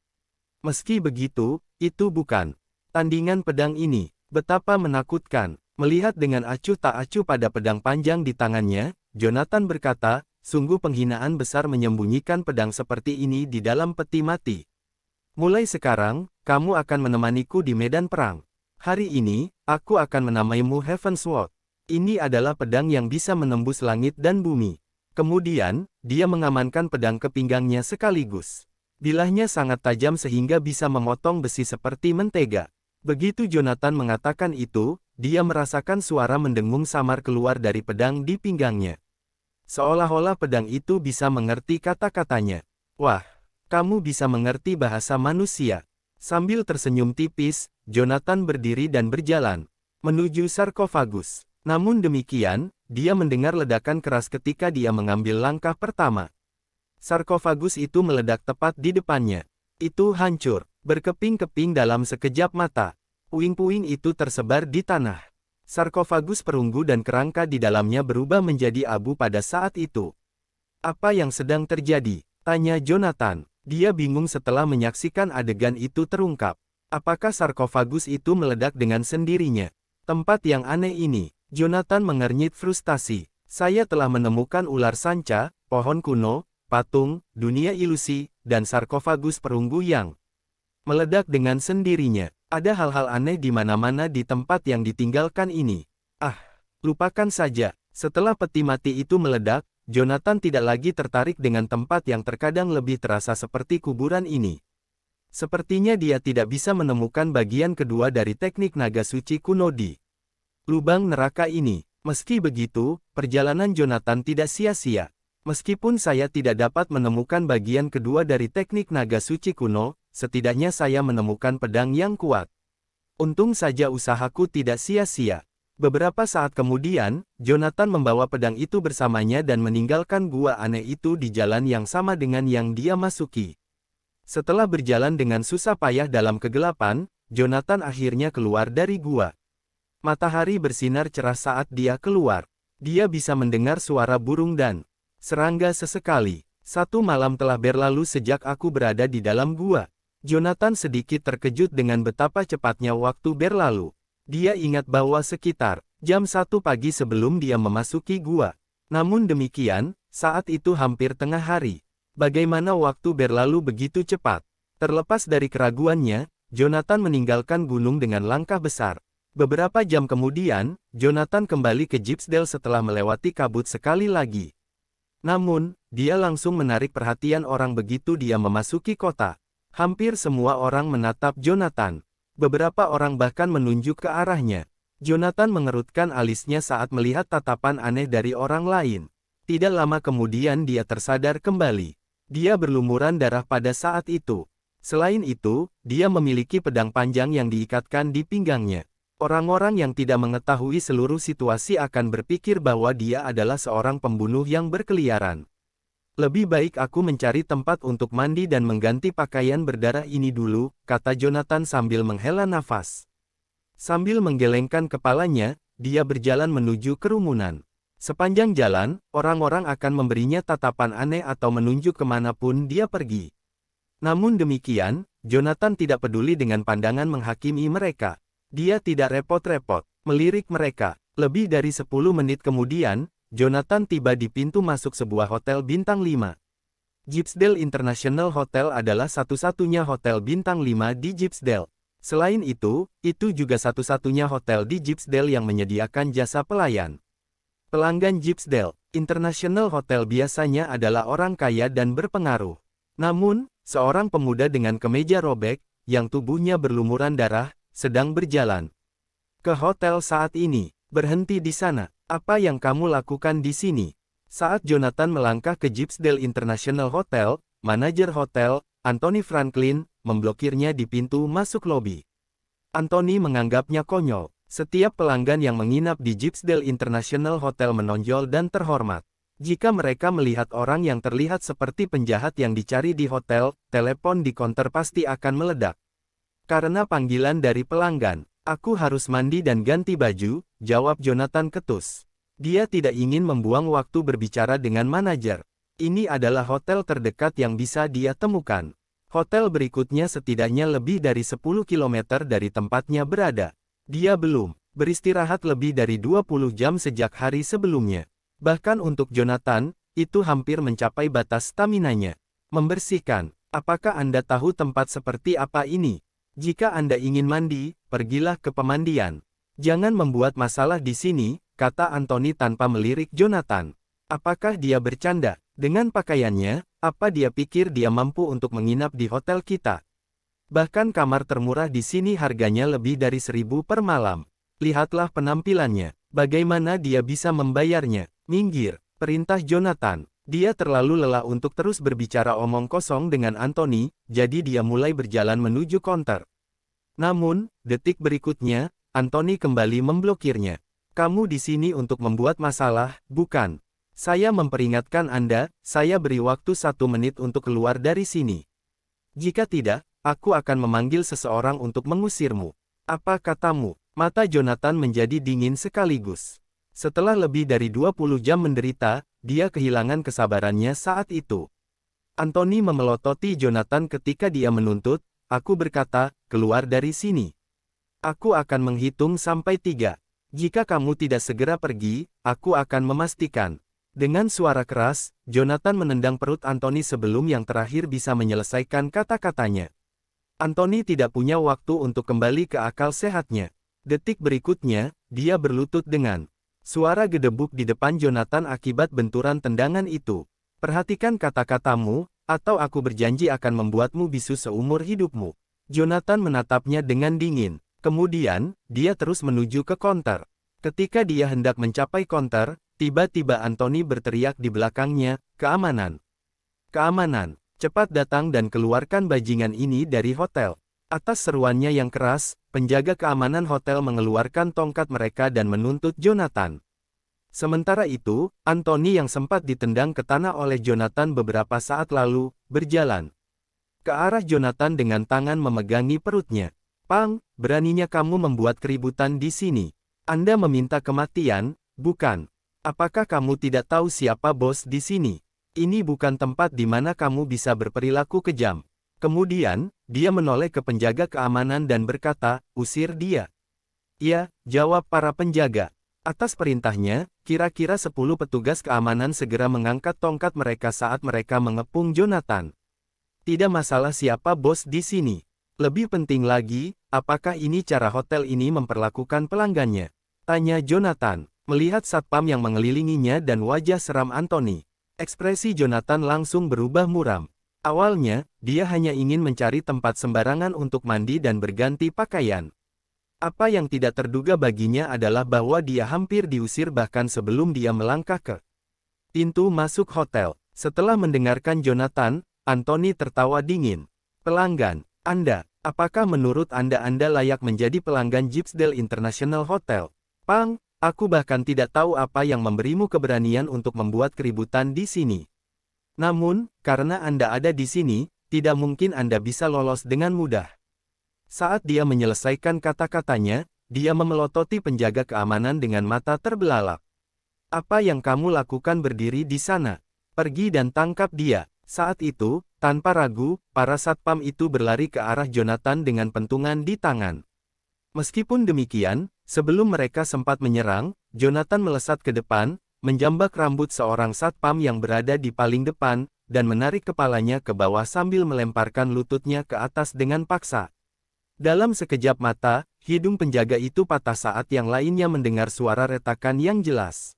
Meski begitu, itu bukan tandingan pedang ini. Betapa menakutkan. Melihat dengan acuh tak acuh pada pedang panjang di tangannya, Jonathan berkata, sungguh penghinaan besar menyembunyikan pedang seperti ini di dalam peti mati. Mulai sekarang, kamu akan menemaniku di medan perang. Hari ini, aku akan menamaimu Heavensward. Ini adalah pedang yang bisa menembus langit dan bumi. Kemudian, dia mengamankan pedang ke pinggangnya sekaligus. Bilahnya sangat tajam sehingga bisa memotong besi seperti mentega. Begitu Jonathan mengatakan itu, dia merasakan suara mendengung samar keluar dari pedang di pinggangnya. Seolah-olah pedang itu bisa mengerti kata-katanya. Wah, kamu bisa mengerti bahasa manusia. Sambil tersenyum tipis, Jonathan berdiri dan berjalan menuju sarkofagus. Namun demikian, dia mendengar ledakan keras ketika dia mengambil langkah pertama. Sarkofagus itu meledak tepat di depannya. Itu hancur, berkeping-keping dalam sekejap mata. Puing-puing itu tersebar di tanah. Sarkofagus perunggu dan kerangka di dalamnya berubah menjadi abu pada saat itu. Apa yang sedang terjadi? Tanya Jonathan. Dia bingung setelah menyaksikan adegan itu terungkap. Apakah sarkofagus itu meledak dengan sendirinya? Tempat yang aneh ini. Jonathan mengernyit frustasi. Saya telah menemukan ular sanca, pohon kuno, patung, dunia ilusi, dan sarkofagus perunggu yang meledak dengan sendirinya. Ada hal-hal aneh di mana-mana di tempat yang ditinggalkan ini. Ah, lupakan saja. Setelah peti mati itu meledak, Jonathan tidak lagi tertarik dengan tempat yang terkadang lebih terasa seperti kuburan ini. Sepertinya dia tidak bisa menemukan bagian kedua dari teknik naga suci kuno di lubang neraka ini. Meski begitu, perjalanan Jonathan tidak sia-sia. Meskipun saya tidak dapat menemukan bagian kedua dari teknik naga suci kuno, setidaknya saya menemukan pedang yang kuat. Untung saja usahaku tidak sia-sia. Beberapa saat kemudian, Jonathan membawa pedang itu bersamanya dan meninggalkan gua aneh itu di jalan yang sama dengan yang dia masuki. Setelah berjalan dengan susah payah dalam kegelapan, Jonathan akhirnya keluar dari gua. Matahari bersinar cerah saat dia keluar. Dia bisa mendengar suara burung dan serangga sesekali. 1 malam telah berlalu sejak aku berada di dalam gua. Jonathan sedikit terkejut dengan betapa cepatnya waktu berlalu. Dia ingat bahwa sekitar jam 1 pagi sebelum dia memasuki gua. Namun demikian, saat itu hampir tengah hari. Bagaimana waktu berlalu begitu cepat? Terlepas dari keraguannya, Jonathan meninggalkan gunung dengan langkah besar. Beberapa jam kemudian, Jonathan kembali ke Gypsdale setelah melewati kabut sekali lagi. Namun, dia langsung menarik perhatian orang begitu dia memasuki kota. Hampir semua orang menatap Jonathan. Beberapa orang bahkan menunjuk ke arahnya. Jonathan mengerutkan alisnya saat melihat tatapan aneh dari orang lain. Tidak lama kemudian dia tersadar kembali. Dia berlumuran darah pada saat itu. Selain itu, dia memiliki pedang panjang yang diikatkan di pinggangnya. Orang-orang yang tidak mengetahui seluruh situasi akan berpikir bahwa dia adalah seorang pembunuh yang berkeliaran. Lebih baik aku mencari tempat untuk mandi dan mengganti pakaian berdarah ini dulu, kata Jonathan sambil menghela nafas. Sambil menggelengkan kepalanya, dia berjalan menuju kerumunan. Sepanjang jalan, orang-orang akan memberinya tatapan aneh atau menunjuk kemanapun dia pergi. Namun demikian, Jonathan tidak peduli dengan pandangan menghakimi mereka. Dia tidak repot-repot melirik mereka. Lebih dari 10 menit kemudian, Jonathan tiba di pintu masuk sebuah hotel bintang 5. Gibsdale International Hotel adalah satu-satunya hotel bintang 5 di Gibsdale. Selain itu juga satu-satunya hotel di Gibsdale yang menyediakan jasa pelayan. Pelanggan Gibsdale International Hotel biasanya adalah orang kaya dan berpengaruh. Namun, seorang pemuda dengan kemeja robek, yang tubuhnya berlumuran darah, sedang berjalan ke hotel saat ini. Berhenti di sana. Apa yang kamu lakukan di sini? Saat Jonathan melangkah ke Gibsdale International Hotel, manajer hotel, Anthony Franklin, memblokirnya di pintu masuk lobi. Anthony menganggapnya konyol. Setiap pelanggan yang menginap di Gibsdale International Hotel menonjol dan terhormat. Jika mereka melihat orang yang terlihat seperti penjahat yang dicari di hotel, telepon di konter pasti akan meledak. Karena panggilan dari pelanggan, aku harus mandi dan ganti baju, jawab Jonathan ketus. Dia tidak ingin membuang waktu berbicara dengan manajer. Ini adalah hotel terdekat yang bisa dia temukan. Hotel berikutnya setidaknya lebih dari 10 km dari tempatnya berada. Dia belum beristirahat lebih dari 20 jam sejak hari sebelumnya. Bahkan untuk Jonathan, itu hampir mencapai batas stamina-nya. Membersihkan. Apakah Anda tahu tempat seperti apa ini? Jika Anda ingin mandi, pergilah ke pemandian. Jangan membuat masalah di sini, kata Anthony tanpa melirik Jonathan. Apakah dia bercanda? Dengan pakaiannya, apa dia pikir dia mampu untuk menginap di hotel kita? Bahkan kamar termurah di sini harganya lebih dari 1.000 per malam. Lihatlah penampilannya. Bagaimana dia bisa membayarnya? Minggir, perintah Jonathan. Dia terlalu lelah untuk terus berbicara omong kosong dengan Anthony, jadi dia mulai berjalan menuju konter. Namun, detik berikutnya, Anthony kembali memblokirnya. Kamu di sini untuk membuat masalah, bukan? Saya memperingatkan Anda, saya beri waktu 1 menit untuk keluar dari sini. Jika tidak, aku akan memanggil seseorang untuk mengusirmu. Apa katamu? Mata Jonathan menjadi dingin sekaligus. Setelah lebih dari 20 jam menderita, dia kehilangan kesabarannya saat itu. Anthony memelototi Jonathan ketika dia menuntut, aku berkata, keluar dari sini. Aku akan menghitung sampai 3. Jika kamu tidak segera pergi, aku akan memastikan. Dengan suara keras, Jonathan menendang perut Anthony sebelum yang terakhir bisa menyelesaikan kata-katanya. Anthony tidak punya waktu untuk kembali ke akal sehatnya. Detik berikutnya, dia berlutut dengan suara gedebuk di depan Jonathan akibat benturan tendangan itu. Perhatikan kata-katamu, atau aku berjanji akan membuatmu bisu seumur hidupmu. Jonathan menatapnya dengan dingin. Kemudian, dia terus menuju ke konter. Ketika dia hendak mencapai konter, tiba-tiba Anthony berteriak di belakangnya, keamanan. Keamanan, cepat datang dan keluarkan bajingan ini dari hotel. Atas seruannya yang keras, penjaga keamanan hotel mengeluarkan tongkat mereka dan menuntut Jonathan. Sementara itu, Anthony yang sempat ditendang ke tanah oleh Jonathan beberapa saat lalu, berjalan ke arah Jonathan dengan tangan memegangi perutnya. Pang, beraninya kamu membuat keributan di sini. Anda meminta kematian, bukan? Apakah kamu tidak tahu siapa bos di sini? Ini bukan tempat di mana kamu bisa berperilaku kejam. Kemudian, dia menoleh ke penjaga keamanan dan berkata, usir dia. Ya, jawab para penjaga. Atas perintahnya, kira-kira 10 petugas keamanan segera mengangkat tongkat mereka saat mereka mengepung Jonathan. Tidak masalah siapa bos di sini. Lebih penting lagi, apakah ini cara hotel ini memperlakukan pelanggannya? Tanya Jonathan, melihat satpam yang mengelilinginya dan wajah seram Anthony. Ekspresi Jonathan langsung berubah muram. Awalnya, dia hanya ingin mencari tempat sembarangan untuk mandi dan berganti pakaian. Apa yang tidak terduga baginya adalah bahwa dia hampir diusir bahkan sebelum dia melangkah ke pintu masuk hotel. Setelah mendengarkan Jonathan, Anthony tertawa dingin. Pelanggan, Anda, apakah menurut Anda layak menjadi pelanggan Gypsdale International Hotel? Pang, aku bahkan tidak tahu apa yang memberimu keberanian untuk membuat keributan di sini. Namun, karena Anda ada di sini, tidak mungkin Anda bisa lolos dengan mudah. Saat dia menyelesaikan kata-katanya, dia memelototi penjaga keamanan dengan mata terbelalak. Apa yang kamu lakukan berdiri di sana? Pergi dan tangkap dia. Saat itu, tanpa ragu, para satpam itu berlari ke arah Jonathan dengan pentungan di tangan. Meskipun demikian, sebelum mereka sempat menyerang, Jonathan melesat ke depan, menjambak rambut seorang satpam yang berada di paling depan, dan menarik kepalanya ke bawah sambil melemparkan lututnya ke atas dengan paksa. Dalam sekejap mata, hidung penjaga itu patah saat yang lainnya mendengar suara retakan yang jelas.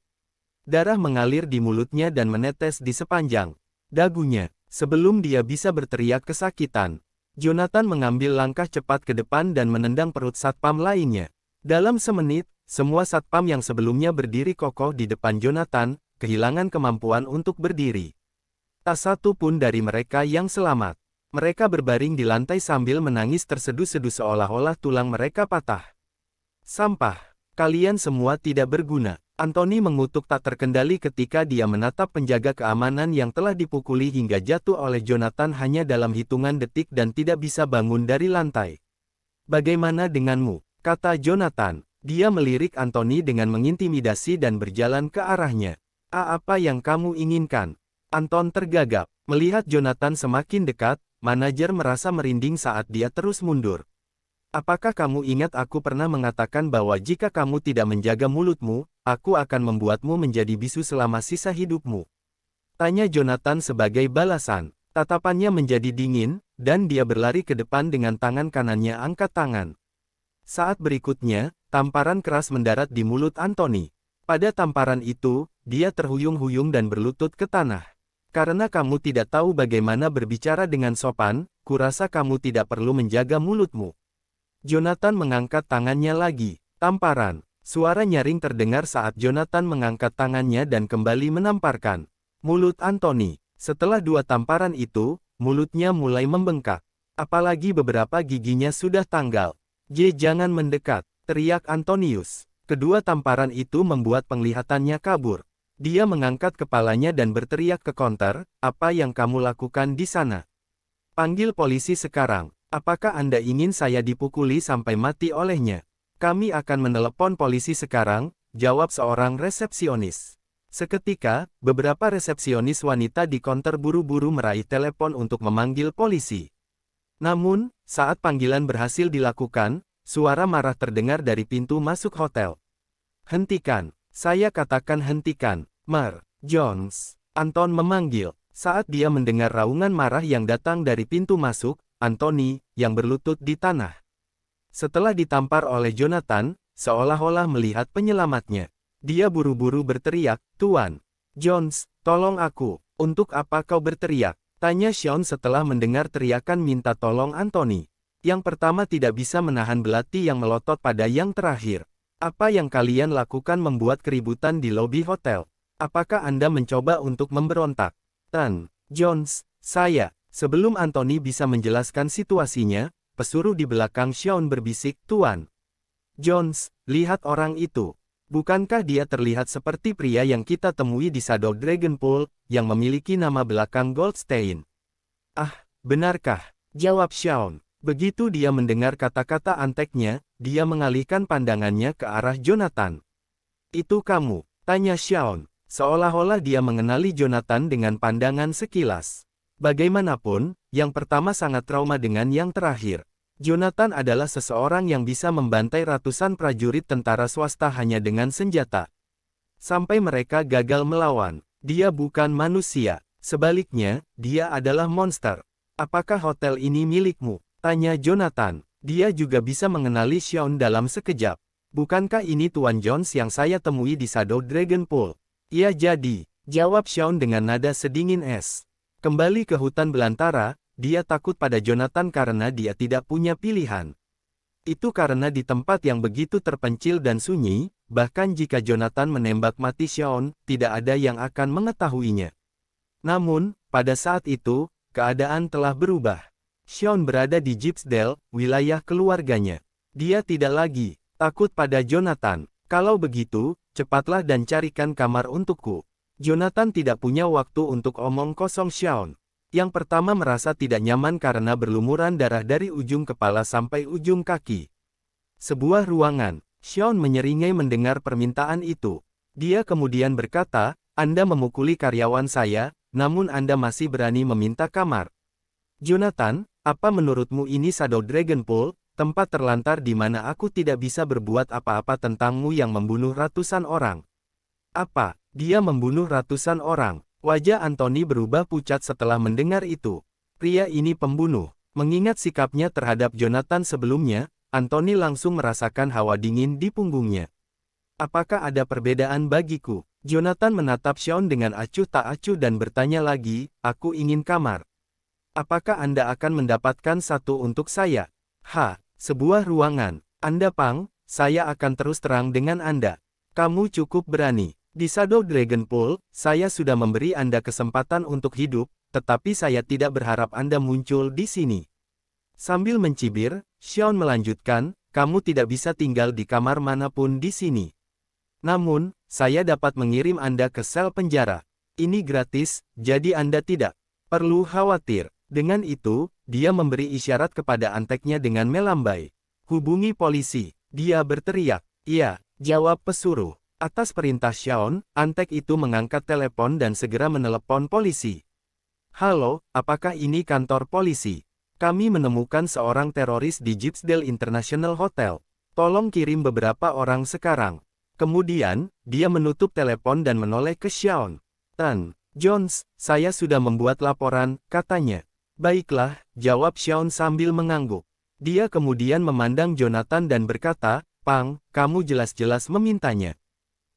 Darah mengalir di mulutnya dan menetes di sepanjang dagunya. Sebelum dia bisa berteriak kesakitan, Jonathan mengambil langkah cepat ke depan dan menendang perut satpam lainnya. Dalam semenit, semua satpam yang sebelumnya berdiri kokoh di depan Jonathan, kehilangan kemampuan untuk berdiri. Tak satu pun dari mereka yang selamat. Mereka berbaring di lantai sambil menangis terseduh-seduh seolah-olah tulang mereka patah. Sampah, kalian semua tidak berguna. Anthony mengutuk tak terkendali ketika dia menatap penjaga keamanan yang telah dipukuli hingga jatuh oleh Jonathan hanya dalam hitungan detik dan tidak bisa bangun dari lantai. Bagaimana denganmu? Kata Jonathan. Dia melirik Anthony dengan mengintimidasi dan berjalan ke arahnya. Apa yang kamu inginkan? Anton tergagap. Melihat Jonathan semakin dekat, manajer merasa merinding saat dia terus mundur. Apakah kamu ingat aku pernah mengatakan bahwa jika kamu tidak menjaga mulutmu, aku akan membuatmu menjadi bisu selama sisa hidupmu? Tanya Jonathan sebagai balasan. Tatapannya menjadi dingin, dan dia berlari ke depan dengan tangan kanannya angkat tangan. Saat berikutnya, tamparan keras mendarat di mulut Anthony. Pada tamparan itu, dia terhuyung-huyung dan berlutut ke tanah. Karena kamu tidak tahu bagaimana berbicara dengan sopan, kurasa kamu tidak perlu menjaga mulutmu. Jonathan mengangkat tangannya lagi. Tamparan. Suara nyaring terdengar saat Jonathan mengangkat tangannya dan kembali menamparkan mulut Anthony. Setelah dua tamparan itu, mulutnya mulai membengkak. Apalagi beberapa giginya sudah tanggal. Jangan mendekat, teriak Antonius. Kedua tamparan itu membuat penglihatannya kabur. Dia mengangkat kepalanya dan berteriak ke counter, apa yang kamu lakukan di sana? Panggil polisi sekarang. Apakah Anda ingin saya dipukuli sampai mati olehnya? Kami akan menelepon polisi sekarang, jawab seorang resepsionis. Seketika, beberapa resepsionis wanita di counter buru-buru meraih telepon untuk memanggil polisi. Namun, saat panggilan berhasil dilakukan, suara marah terdengar dari pintu masuk hotel. Hentikan, saya katakan hentikan, Mar. Jones. Anton memanggil. Saat dia mendengar raungan marah yang datang dari pintu masuk, Anthony, yang berlutut di tanah. Setelah ditampar oleh Jonathan, seolah-olah melihat penyelamatnya. Dia buru-buru berteriak, Tuan Jones, tolong aku. Untuk apa kau berteriak? Tanya Sean setelah mendengar teriakan minta tolong Anthony. Yang pertama tidak bisa menahan belati yang melotot pada yang terakhir. Apa yang kalian lakukan membuat keributan di lobi hotel? Apakah Anda mencoba untuk memberontak? Tan Jones, saya. Sebelum Anthony bisa menjelaskan situasinya, pesuruh di belakang Sean berbisik, Tuan Jones, lihat orang itu. Bukankah dia terlihat seperti pria yang kita temui di Shadow Dragon Pool, yang memiliki nama belakang Goldstein? Ah, benarkah? Jawab Sean. Begitu dia mendengar kata-kata anteknya, dia mengalihkan pandangannya ke arah Jonathan. Itu kamu? Tanya Sean. Seolah-olah dia mengenali Jonathan dengan pandangan sekilas. Bagaimanapun, yang pertama sangat trauma dengan yang terakhir. Jonathan adalah seseorang yang bisa membantai ratusan prajurit tentara swasta hanya dengan senjata. Sampai mereka gagal melawan, dia bukan manusia. Sebaliknya, dia adalah monster. Apakah hotel ini milikmu? Tanya Jonathan. Dia juga bisa mengenali Sean dalam sekejap. Bukankah ini Tuan Jones yang saya temui di Shadow Dragon Pool? Iya jadi, jawab Sean dengan nada sedingin es. Kembali ke hutan belantara, dia takut pada Jonathan karena dia tidak punya pilihan. Itu karena di tempat yang begitu terpencil dan sunyi, bahkan jika Jonathan menembak mati Sean, tidak ada yang akan mengetahuinya. Namun, pada saat itu, keadaan telah berubah. Sean berada di Gypsdale, wilayah keluarganya. Dia tidak lagi takut pada Jonathan. Kalau begitu, cepatlah dan carikan kamar untukku. Jonathan tidak punya waktu untuk omong kosong Sean. Yang pertama merasa tidak nyaman karena berlumuran darah dari ujung kepala sampai ujung kaki. Sebuah ruangan. Sean menyeringai mendengar permintaan itu. Dia kemudian berkata, Anda memukuli karyawan saya, namun Anda masih berani meminta kamar. Jonathan, apa menurutmu ini Shadow Dragon Pool, tempat terlantar di mana aku tidak bisa berbuat apa-apa tentangmu yang membunuh ratusan orang? Apa? Dia membunuh ratusan orang. Wajah Anthony berubah pucat setelah mendengar itu. Pria ini pembunuh. Mengingat sikapnya terhadap Jonathan sebelumnya, Anthony langsung merasakan hawa dingin di punggungnya. Apakah ada perbedaan bagiku? Jonathan menatap Sean dengan acuh tak acuh dan bertanya lagi, aku ingin kamar. Apakah Anda akan mendapatkan satu untuk saya? Sebuah ruangan. Anda Pang, saya akan terus terang dengan Anda. Kamu cukup berani. Di Shadow Dragon Pool, saya sudah memberi Anda kesempatan untuk hidup, tetapi saya tidak berharap Anda muncul di sini. Sambil mencibir, Sean melanjutkan, kamu tidak bisa tinggal di kamar manapun di sini. Namun, saya dapat mengirim Anda ke sel penjara. Ini gratis, jadi Anda tidak perlu khawatir. Dengan itu, dia memberi isyarat kepada anteknya dengan melambai. Hubungi polisi, dia berteriak. Iya, jawab pesuruh. Atas perintah Sean, antek itu mengangkat telepon dan segera menelepon polisi. Halo, apakah ini kantor polisi? Kami menemukan seorang teroris di Gypsdale International Hotel. Tolong kirim beberapa orang sekarang. Kemudian, dia menutup telepon dan menoleh ke Sean. Jones, saya sudah membuat laporan, katanya. Baiklah, jawab Sean sambil mengangguk. Dia kemudian memandang Jonathan dan berkata, Pang, kamu jelas-jelas memintanya.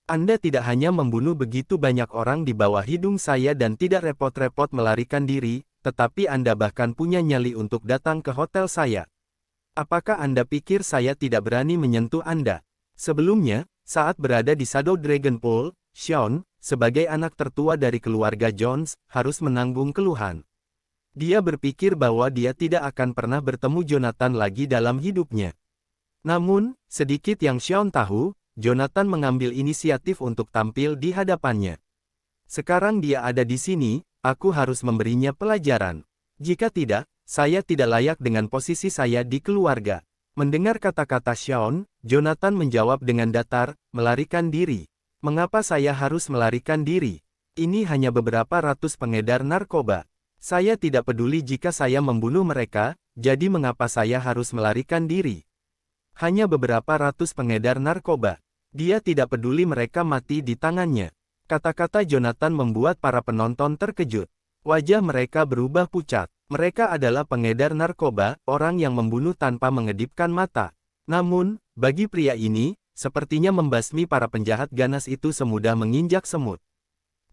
Anda tidak hanya membunuh begitu banyak orang di bawah hidung saya dan tidak repot-repot melarikan diri, tetapi Anda bahkan punya nyali untuk datang ke hotel saya. Apakah Anda pikir saya tidak berani menyentuh Anda? Sebelumnya, saat berada di Shadow Dragon Pool, Sean, sebagai anak tertua dari keluarga Jones, harus menanggung keluhan. Dia berpikir bahwa dia tidak akan pernah bertemu Jonathan lagi dalam hidupnya. Namun, sedikit yang Sean tahu, Jonathan mengambil inisiatif untuk tampil di hadapannya. Sekarang dia ada di sini, aku harus memberinya pelajaran. Jika tidak, saya tidak layak dengan posisi saya di keluarga. Mendengar kata-kata Sean, Jonathan menjawab dengan datar, melarikan diri. Mengapa saya harus melarikan diri? Ini hanya beberapa ratus pengedar narkoba. Saya tidak peduli jika saya membunuh mereka, jadi mengapa saya harus melarikan diri? Hanya beberapa ratus pengedar narkoba. Dia tidak peduli mereka mati di tangannya. Kata-kata Jonathan membuat para penonton terkejut. Wajah mereka berubah pucat. Mereka adalah pengedar narkoba, orang yang membunuh tanpa mengedipkan mata. Namun, bagi pria ini, sepertinya membasmi para penjahat ganas itu semudah menginjak semut.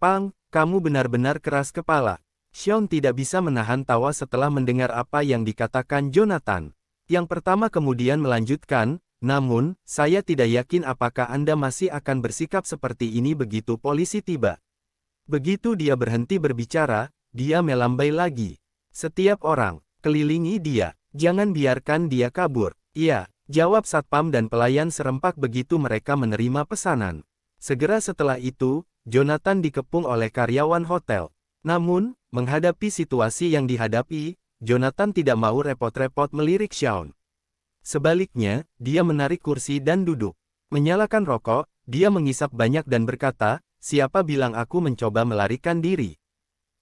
Pang, kamu benar-benar keras kepala. Sean tidak bisa menahan tawa setelah mendengar apa yang dikatakan Jonathan. Yang pertama kemudian melanjutkan, namun, saya tidak yakin apakah Anda masih akan bersikap seperti ini begitu polisi tiba. Begitu dia berhenti berbicara, dia melambai lagi. Setiap orang, kelilingi dia, jangan biarkan dia kabur. Iya, jawab satpam dan pelayan serempak begitu mereka menerima pesanan. Segera setelah itu, Jonathan dikepung oleh karyawan hotel. Namun, menghadapi situasi yang dihadapi, Jonathan tidak mau repot-repot melirik Sean. Sebaliknya, dia menarik kursi dan duduk. Menyalakan rokok, dia mengisap banyak dan berkata, siapa bilang aku mencoba melarikan diri?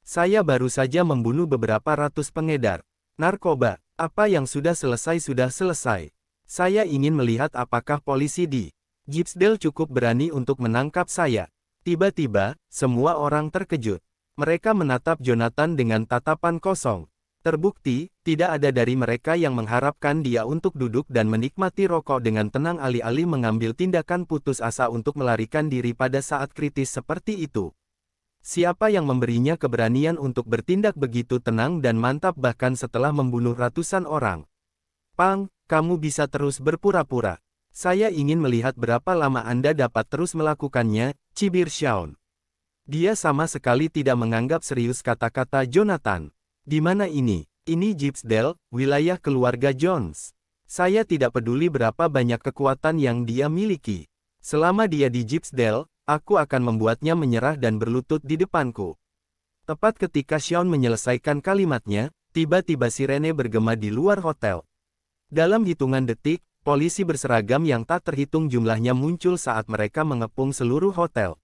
Saya baru saja membunuh beberapa ratus pengedar narkoba. Apa yang sudah selesai sudah selesai. Saya ingin melihat apakah polisi di Gypsdale cukup berani untuk menangkap saya. Tiba-tiba, semua orang terkejut. Mereka menatap Jonathan dengan tatapan kosong. Terbukti, tidak ada dari mereka yang mengharapkan dia untuk duduk dan menikmati rokok dengan tenang alih-alih mengambil tindakan putus asa untuk melarikan diri pada saat kritis seperti itu. Siapa yang memberinya keberanian untuk bertindak begitu tenang dan mantap bahkan setelah membunuh ratusan orang? Pang, kamu bisa terus berpura-pura. Saya ingin melihat berapa lama Anda dapat terus melakukannya, cibir Sean. Dia sama sekali tidak menganggap serius kata-kata Jonathan. Di mana ini? Ini Gypsdale, wilayah keluarga Jones. Saya tidak peduli berapa banyak kekuatan yang dia miliki. Selama dia di Gypsdale, aku akan membuatnya menyerah dan berlutut di depanku. Tepat ketika Sean menyelesaikan kalimatnya, tiba-tiba sirene bergema di luar hotel. Dalam hitungan detik, polisi berseragam yang tak terhitung jumlahnya muncul saat mereka mengepung seluruh hotel.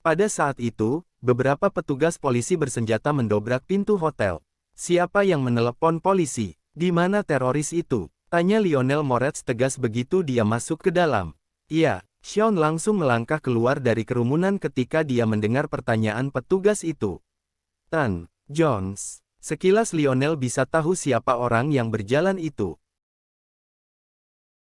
Pada saat itu, beberapa petugas polisi bersenjata mendobrak pintu hotel. Siapa yang menelepon polisi? Di mana teroris itu? Tanya Lionel Moretz tegas begitu dia masuk ke dalam. Iya, Sean langsung melangkah keluar dari kerumunan ketika dia mendengar pertanyaan petugas itu. Tan Jones. Sekilas Lionel bisa tahu siapa orang yang berjalan itu.